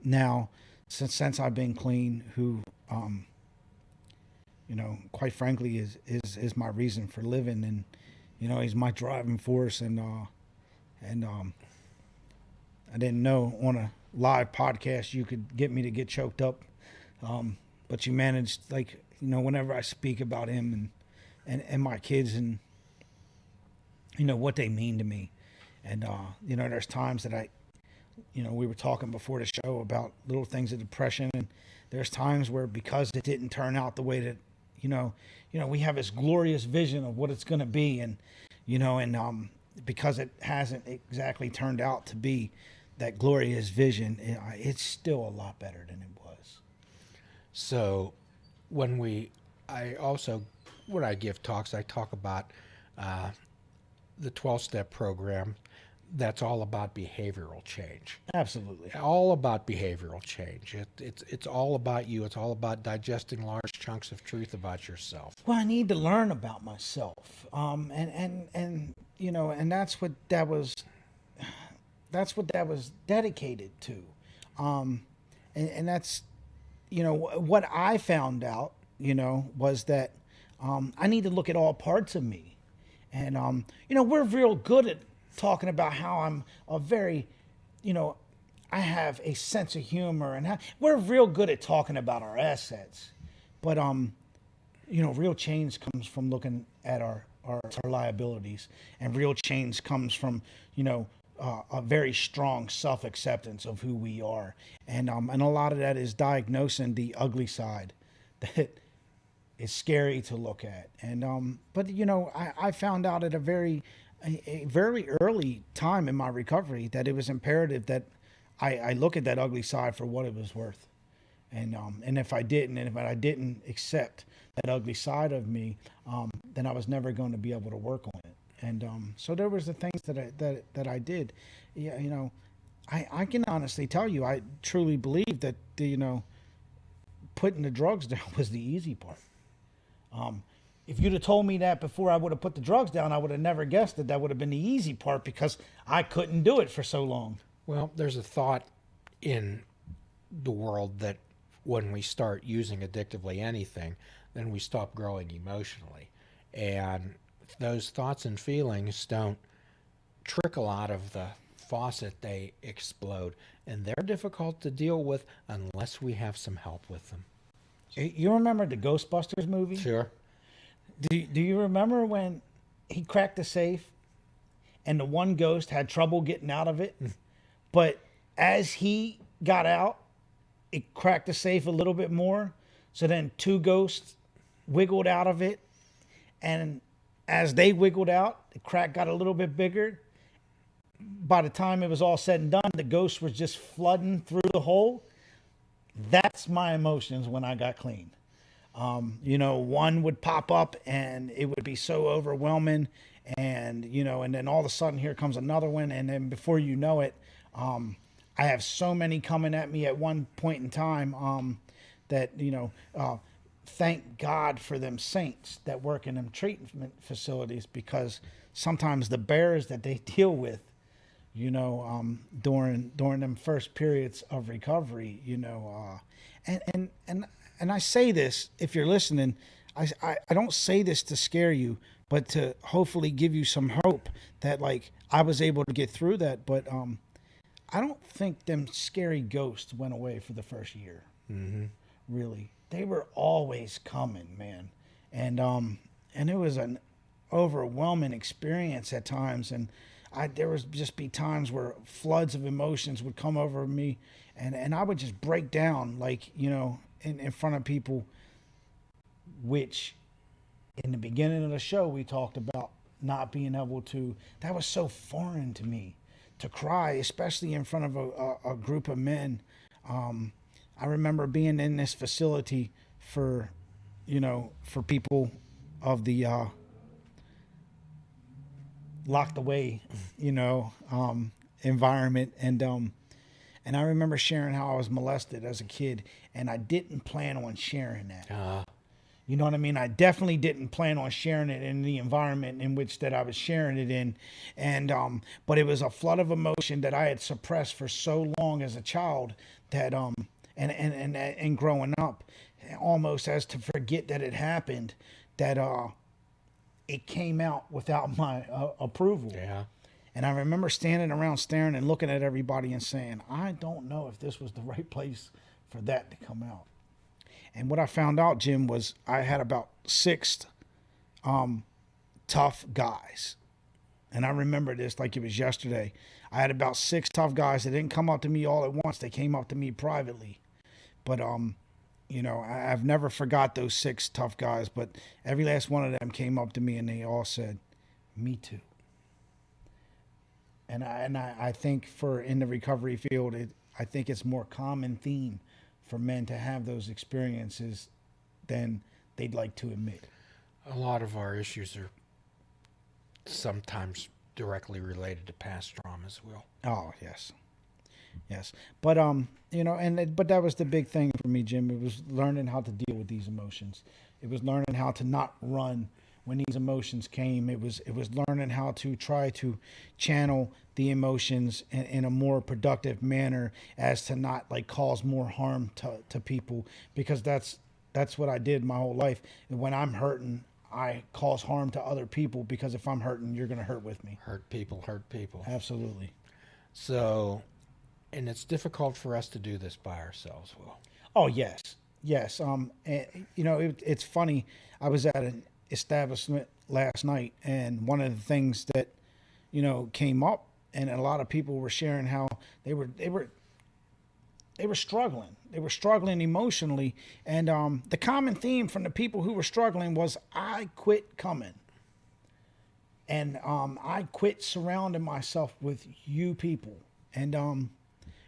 now since I've been clean, who, quite frankly is my reason for living. And, he's my driving force. And I didn't know on a live podcast you could get me to get choked up. But you managed, whenever I speak about him and my kids and, what they mean to me. And, there's times that we were talking before the show about little things of depression. And there's times where, because it didn't turn out the way that, we have this glorious vision of what it's going to be. And, because it hasn't exactly turned out to be that glorious vision, it's still a lot better than it was. So when I give talks, I talk about the 12-step program. That's all about behavioral change. Absolutely. All about behavioral change. It's all about you. It's all about digesting large chunks of truth about yourself. Well, I need to learn about myself. And that's what that was dedicated to. And that's, what I found out, was that I need to look at all parts of me. And, we're real good at talking about how I'm a very, I have a sense of humor, and we're real good at talking about our assets. But, real change comes from looking at our liabilities, and real change comes from, a very strong self-acceptance of who we are. And a lot of that is diagnosing the ugly side that is scary to look at. And, but, I found out at a very early time in my recovery that it was imperative that I look at that ugly side for what it was worth. And if I didn't accept that ugly side of me, then I was never going to be able to work on it. And so there was the things that I did. Yeah, I can honestly tell you, I truly believe that putting the drugs down was the easy part. If you'd have told me that before I would have put the drugs down, I would have never guessed that would have been the easy part, because I couldn't do it for so long. Well, there's a thought in the world that when we start using addictively anything, then we stop growing emotionally. And those thoughts and feelings don't trickle out of the faucet, they explode. And they're difficult to deal with unless we have some help with them. You remember the Ghostbusters movie? Sure. Do you remember when he cracked the safe and the one ghost had trouble getting out of it? But as he got out, it cracked the safe a little bit more. So then 2 ghosts wiggled out of it. And as they wiggled out, the crack got a little bit bigger. By the time it was all said and done, the ghosts were just flooding through the hole. That's my emotions when I got clean. One would pop up and it would be so overwhelming, and and then all of a sudden here comes another one, and then before you know it, I have so many coming at me at one point in time that thank God for them saints that work in them treatment facilities, because sometimes the bears that they deal with, during them first periods of recovery, and I say this, if you're listening, I don't say this to scare you, but to hopefully give you some hope that like I was able to get through that. But I don't think them scary ghosts went away for the first year. Mm-hmm. Really, they were always coming, man, and it was an overwhelming experience at times. And there was just be times where floods of emotions would come over me, and I would just break down, like, you know, in front of people, which in the beginning of the show we talked about not being able to. That was so foreign to me, to cry, especially in front of a group of men. I remember being in this facility for, you know, for people of the locked away, you know, environment. And I remember sharing how I was molested as a kid, and I didn't plan on sharing that. You know what I mean? I definitely didn't plan on sharing it in the environment in which that I was sharing it in. And but it was a flood of emotion that I had suppressed for so long as a child that and growing up, almost as to forget that it happened, that it came out without my approval. Yeah. And I remember standing around staring and looking at everybody and saying, I don't know if this was the right place for that to come out. And what I found out, Jim, was I had about 6 tough guys. And I remember this like it was yesterday. I had about 6 tough guys that didn't come up to me all at once. They came up to me privately. But, you know, I've never forgot those 6 tough guys. But every last one of them came up to me and they all said, me too. And I think for in the recovery field, I think it's more common theme for men to have those experiences than they'd like to admit. A lot of our issues are sometimes directly related to past traumas, Will. Oh, yes. Yes. But, you know, but that was the big thing for me, Jim. It was learning how to deal with these emotions. It was learning how to not run when these emotions came. It was learning how to try to channel the emotions in a more productive manner, as to not like cause more harm to people, because that's what I did my whole life. And when I'm hurting, I cause harm to other people, because if I'm hurting, you're going to hurt with me. Hurt people. Absolutely. So, and it's difficult for us to do this by ourselves, Will. Oh, yes. Yes. And, you know, it's funny. I was at an establishment last night, and one of the things that, you know, came up, and a lot of people were sharing how they were struggling. They were struggling emotionally, and the common theme from the people who were struggling was, I quit coming, and I quit surrounding myself with you people. And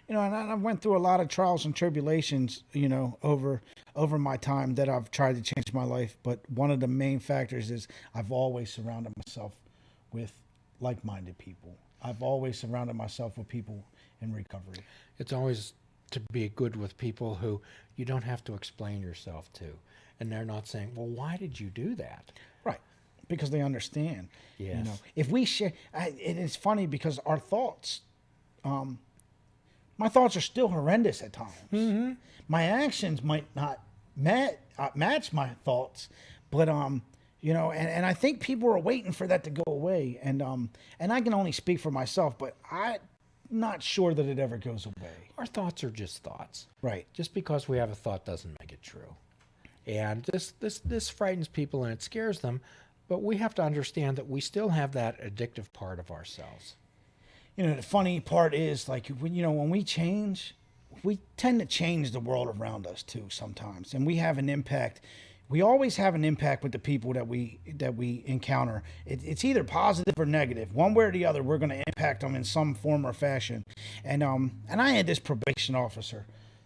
you know, and I went through a lot of trials and tribulations, you know, over my time that I've tried to change my life. But one of the main factors is I've always surrounded myself with like-minded people. I've always surrounded myself with people in recovery. It's always to be good with people who you don't have to explain yourself to. And they're not saying, well, why did you do that? Right. Because they understand. Yes. You know, if we share, it's funny because our thoughts, my thoughts are still horrendous at times. Mm-hmm. My actions might not match my thoughts, but you know, and I think people are waiting for that to go away. And I can only speak for myself, but I'm not sure that it ever goes away. Our thoughts are just thoughts. Right. Just because we have a thought doesn't make it true. And this frightens people and it scares them, but we have to understand that we still have that addictive part of ourselves. You know, the funny part is, like, when we change, we tend to change the world around us too sometimes, and we have an impact. We always have an impact with the people that we encounter. It's either positive or negative. One way or the other, we're going to impact them in some form or fashion. And I had this probation officer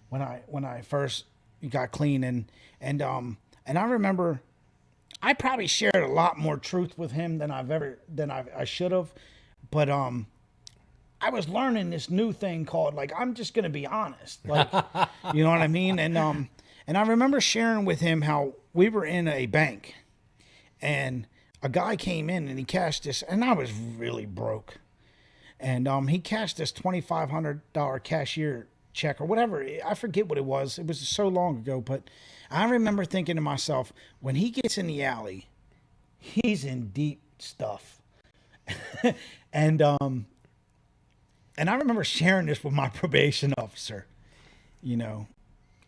when I first got clean, and I remember I probably shared a lot more truth with him than I should have, but I was learning this new thing called, like, I'm just going to be honest, like, you know what I mean? And I remember sharing with him how we were in a bank, and a guy came in and he cashed this, and I was really broke, and he cashed this $2,500 cashier check or whatever. I forget what it was. It was so long ago, but I remember thinking to myself, when he gets in the alley, he's in deep stuff. and I remember sharing this with my probation officer, you know,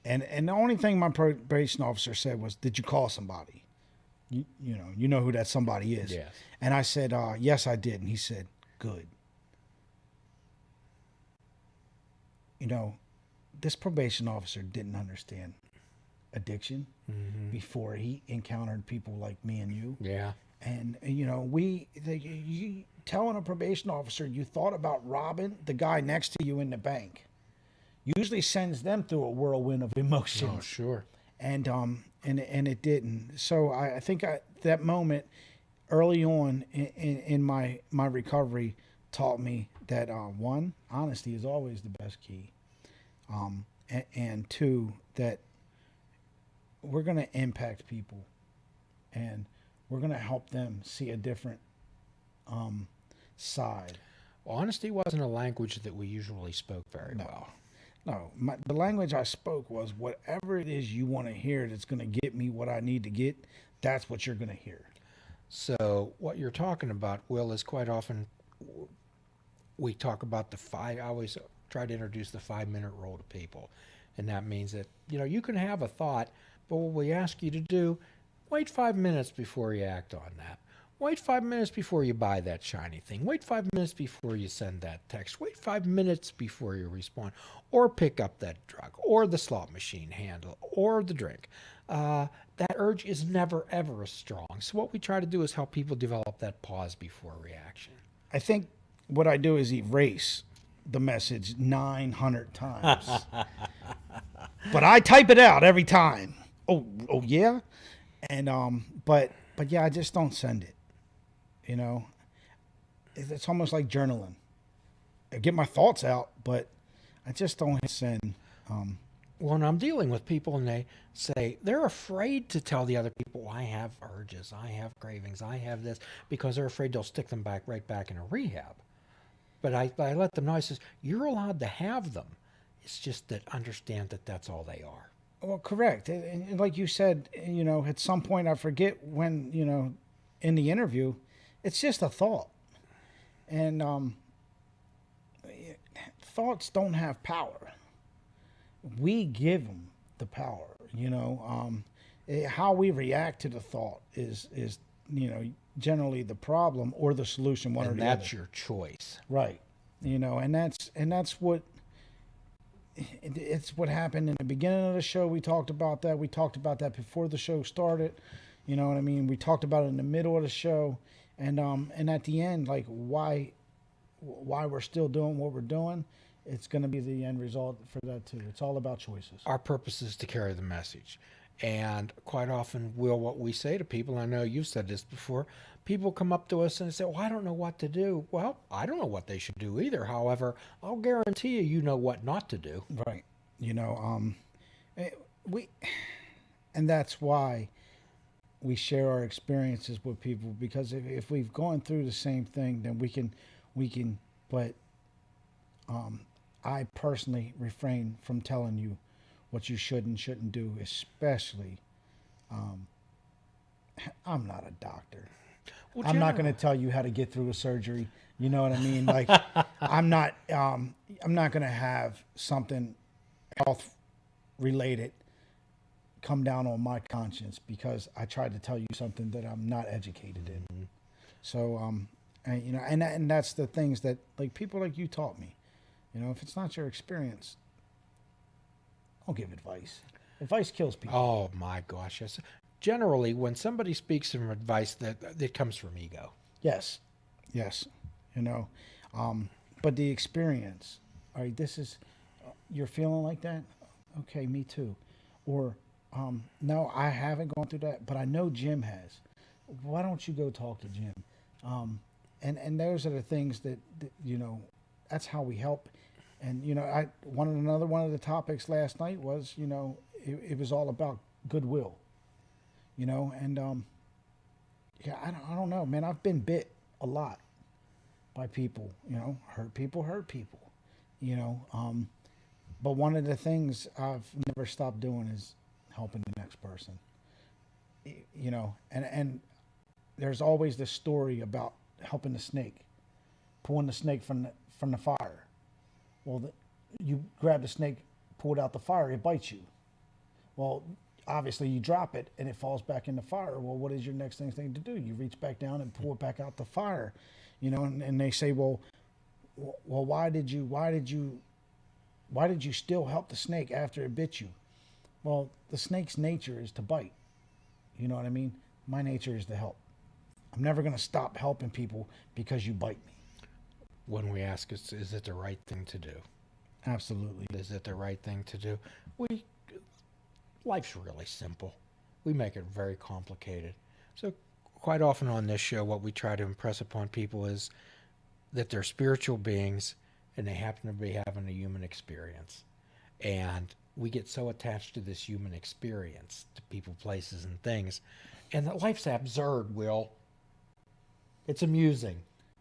and the only thing my probation officer said was, "Did you call somebody? You know who that somebody is?" Yes. And I said, "Yes, I did." And he said, "Good." You know, this probation officer didn't understand addiction before he encountered people like me and you. Yeah. And you know, you telling a probation officer you thought about robbing the guy next to you in the bank usually sends them through a whirlwind of emotions. Oh, sure. And it didn't. So I think that moment early on in my recovery taught me that one, honesty is always the best key. And two, that we're going to impact people and we're going to help them see a different side. Honesty wasn't a language that we usually spoke very well. No, the language I spoke was whatever it is you want to hear that's going to get me what I need to get, that's what you're going to hear. So what you're talking about, Will, is quite often we talk about I always try to introduce the 5-minute rule to people. And that means that, you can have a thought, but what we ask you to do, wait 5 minutes before you act on that. Wait 5 minutes before you buy that shiny thing. Wait 5 minutes before you send that text. Wait 5 minutes before you respond. Or pick up that drug, or the slot machine handle, or the drink. That urge is never, ever as strong. So what we try to do is help people develop that pause before reaction. I think what I do is erase the message 900 times. But I type it out every time. Oh yeah? And but yeah, I just don't send it. It's almost like journaling. I get my thoughts out, but I just don't hit send. When I'm dealing with people and they say they're afraid to tell the other people, I have urges, I have cravings, I have this, because they're afraid they'll stick them right back in a rehab. But I let them know, I says, you're allowed to have them. It's just that understand that that's all they are. Well, correct. And like you said, at some point, I forget when, in the interview, it's just a thought. And thoughts don't have power. We give them the power, how we react to the thought is generally the problem or the solution, one or the other. And that's your choice. Right. And that's what it's what happened in the beginning of the show. We talked about that. We talked about that before the show started. You know what I mean? We talked about it in the middle of the show, and at the end, like why we're still doing what we're doing. It's going to be the end result for that too. It's all about choices. Our purpose is to carry the message. And quite often, what we say to people, I know you've said this before, people come up to us and say, well, I don't know what to do. Well, I don't know what they should do either. However, I'll guarantee you know what not to do. Right. And that's why we share our experiences with people, because if we've gone through the same thing, then we can, but I personally refrain from telling you what you should and shouldn't do, especially, I'm not a doctor. Well, I'm not going to tell you how to get through a surgery. You know what I mean? Like, I'm not going to have something health related come down on my conscience because I tried to tell you something that I'm not educated in. Mm-hmm. So, and that's the things that like people like you taught me. If it's not your experience, don't give advice. Advice kills people. Oh my gosh, yes. Generally, when somebody speaks some advice, that comes from ego. Yes. But the experience. All right, this is you're feeling like that. Okay, me too. Or no, I haven't gone through that, but I know Jim has. Why don't you go talk to Jim? And those are the things that that's how we help. And another one of the topics last night was it was all about goodwill. And I don't know, man. I've been bit a lot by people. Hurt people. But one of the things I've never stopped doing is helping the next person. You know, and there's always this story about helping the snake, pulling the snake from the fire. Well, you grab the snake, pull it out the fire, it bites you. Well, obviously you drop it and it falls back in the fire. Well, what is your next thing to do? You reach back down and pull it back out the fire. You know, and they say, well, why did you still help the snake after it bit you? Well, the snake's nature is to bite. You know what I mean? My nature is to help. I'm never going to stop helping people because you bite me. When we ask, is it the right thing to do? Absolutely. Is it the right thing to do? Life's really simple. We make it very complicated. So quite often on this show, what we try to impress upon people is that they're spiritual beings and they happen to be having a human experience. And we get so attached to this human experience, to people, places, and things, and that life's absurd, Will. It's amusing.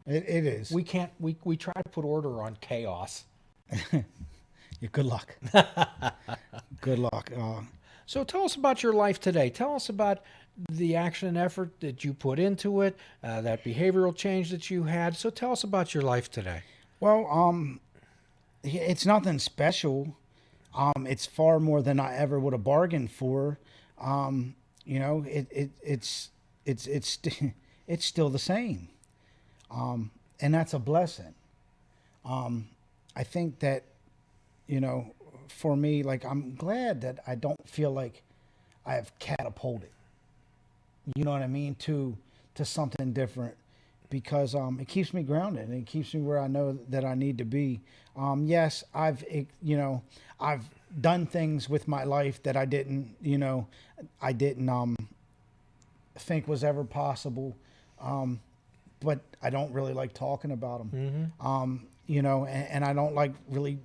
It is. We try to put order on chaos. Yeah, good luck. Good luck. So tell us about your life today. Tell us about the action and effort that you put into it, that behavioral change that you had. So tell us about your life today. Well, it's nothing special. It's far more than I ever would have bargained for. You know, it's still the same. And that's a blessing. I think that, you know, for me, like, I'm glad that I don't feel like I have catapulted, you know what I mean, to something different, because it keeps me grounded and it keeps me where I know that I need to be. Yes, I've done things with my life that I didn't think was ever possible. But I don't really like talking about them. Mm-hmm. You know, and I don't like really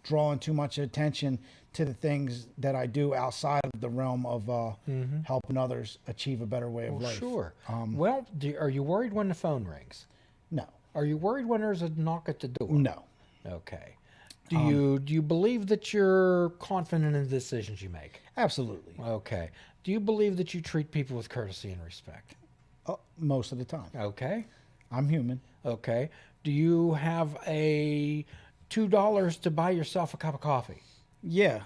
drawing too much attention to the things that I do outside of the realm of helping others achieve a better way of life. Sure. Well, are you worried when the phone rings? No. Are you worried when there's a knock at the door? No. Okay. Do you believe that you're confident in the decisions you make? Absolutely. Okay. Do you believe that you treat people with courtesy and respect? Most of the time. Okay. I'm human. Okay. Do you have a $2 to buy yourself a cup of coffee? Yeah.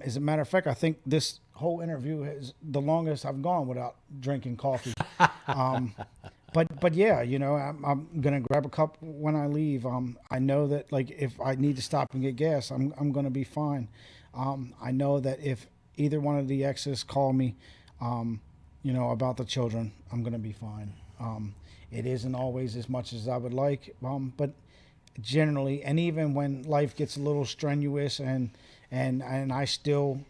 As a matter of fact, I think this whole interview is the longest I've gone without drinking coffee. But yeah, you know, I'm gonna grab a cup when I leave. I know that, like, if I need to stop and get gas, I'm gonna be fine. I know that if either one of the exes call me, you know, about the children, I'm gonna be fine. It isn't always as much as I would like, but generally, and even when life gets a little strenuous and I still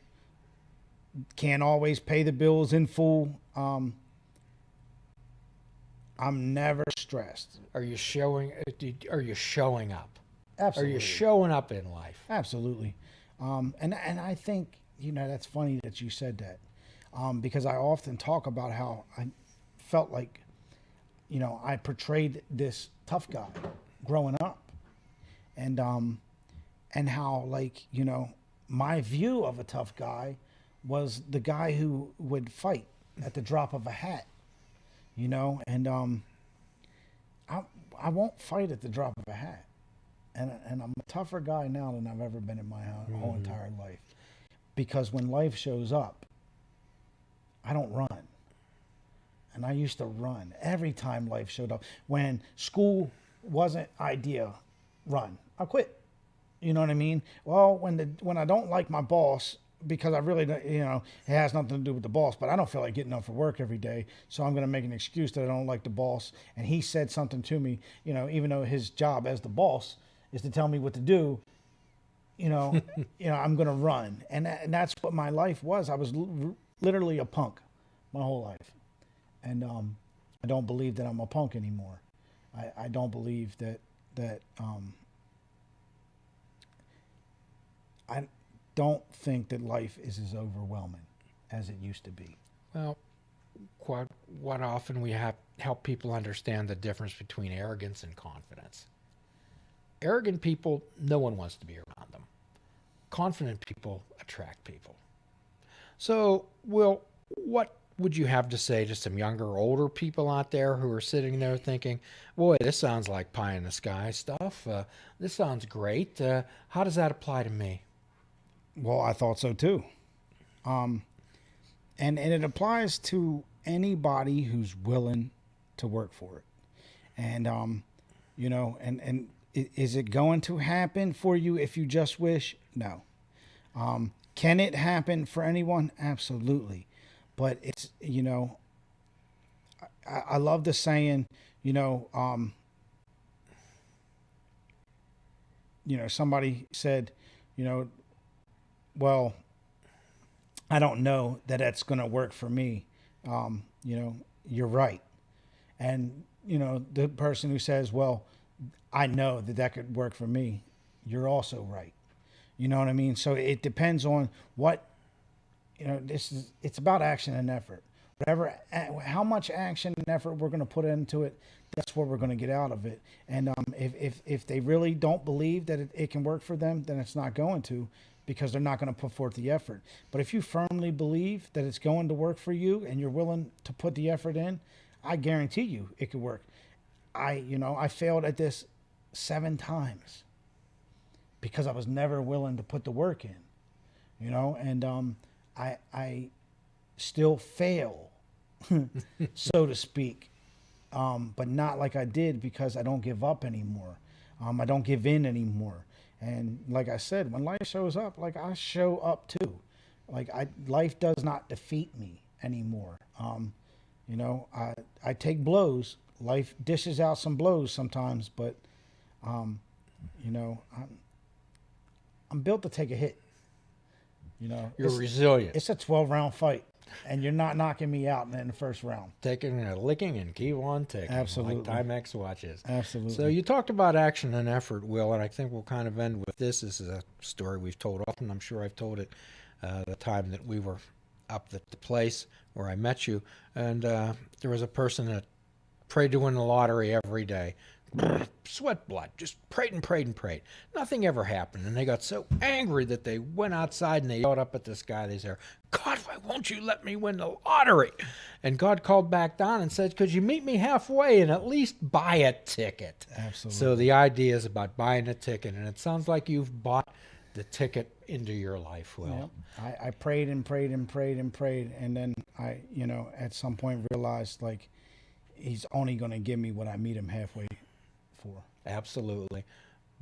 can't always pay the bills in full, I'm never stressed. Are you showing up? Absolutely. Are you showing up in life? Absolutely. And I think, you know, that's funny that you said that, because I often talk about how I felt like, you know, I portrayed this tough guy growing up, and how, like, you know, my view of a tough guy was the guy who would fight at the drop of a hat, you know, and I won't fight at the drop of a hat, and I'm a tougher guy now than I've ever been in my whole entire life, because when life shows up, I don't run. And I used to run every time life showed up. When school wasn't idea, run. I quit. You know what I mean? Well, when I don't like my boss, because I really, you know, it has nothing to do with the boss, but I don't feel like getting up for work every day, so I'm going to make an excuse that I don't like the boss. And he said something to me, you know, even though his job as the boss is to tell me what to do, you know, I'm going to run. And that's what my life was. I was literally a punk my whole life. And I don't believe that I'm a punk anymore. I don't believe that I don't think that life is as overwhelming as it used to be. Well, quite often we help people understand the difference between arrogance and confidence. Arrogant people, no one wants to be around them. confident people attract people. So, Will, what would you have to say to some younger, older people out there who are sitting there thinking, boy, this sounds like pie in the sky stuff. This sounds great. How does that apply to me? Well, I thought so too. And it applies to anybody who's willing to work for it. And, you know, and is it going to happen for you if you just wish? No. Can it happen for anyone? Absolutely. But it's, you know, I love the saying, you know, somebody said, you know, well, I don't know that that's going to work for me. You know, you're right. And, you know, the person who says, well, I know that that could work for me, you're also right. You know what I mean? So it depends on what, you know, it's about action and effort. Whatever, how much action and effort we're going to put into it, that's what we're going to get out of it. And if they really don't believe that it can work for them, then it's not going to, because they're not going to put forth the effort. But if you firmly believe that it's going to work for you and you're willing to put the effort in, I guarantee you it could work. I failed at this 7 times because I was never willing to put the work in, you know, and I still fail, so to speak, but not like I did, because I don't give up anymore. I don't give in anymore. And like I said, when life shows up, like, I show up too. Like, life does not defeat me anymore. You know, I take blows. Life dishes out some blows sometimes, but you know, I'm built to take a hit. You know, You're resilient. It's a 12-round fight, and you're not knocking me out in the first round. Taking a licking and keep on ticking. Absolutely. Like Timex watches. Absolutely. So you talked about action and effort, Will, and I think we'll kind of end with this. This is a story we've told often. I'm sure I've told it the time that we were up at the place where I met you. And there was a person that prayed to win the lottery every day. Sweat blood, just prayed and prayed and prayed. Nothing ever happened, and they got so angry that they went outside and they yelled up at the sky. They said, God, why won't you let me win the lottery? And God called back down and said, could you meet me halfway and at least buy a ticket? Absolutely. So the idea is about buying a ticket, and it sounds like you've bought the ticket into your life, Will. Yep. I prayed and prayed and prayed and prayed, and then I, you know, at some point realized, like, he's only going to give me what I meet him halfway for. Absolutely.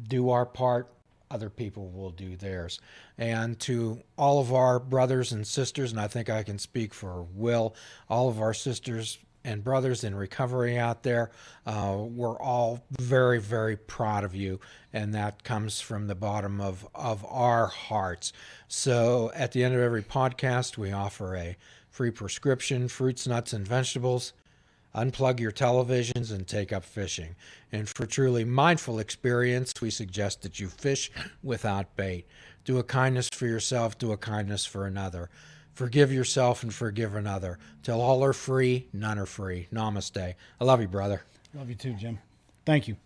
Do our part, other people will do theirs. And to all of our brothers and sisters, and I think I can speak for Will, all of our sisters and brothers in recovery out there, we're all very, very proud of you, and that comes from the bottom of our hearts. So at the end of every podcast, we offer a free prescription, fruits, nuts, and vegetables. Unplug your televisions and take up fishing. And for truly mindful experience, we suggest that you fish without bait. Do a kindness for yourself, do a kindness for another. Forgive yourself and forgive another. Till all are free, none are free. Namaste. I love you, brother. Love you too, Jim. Thank you.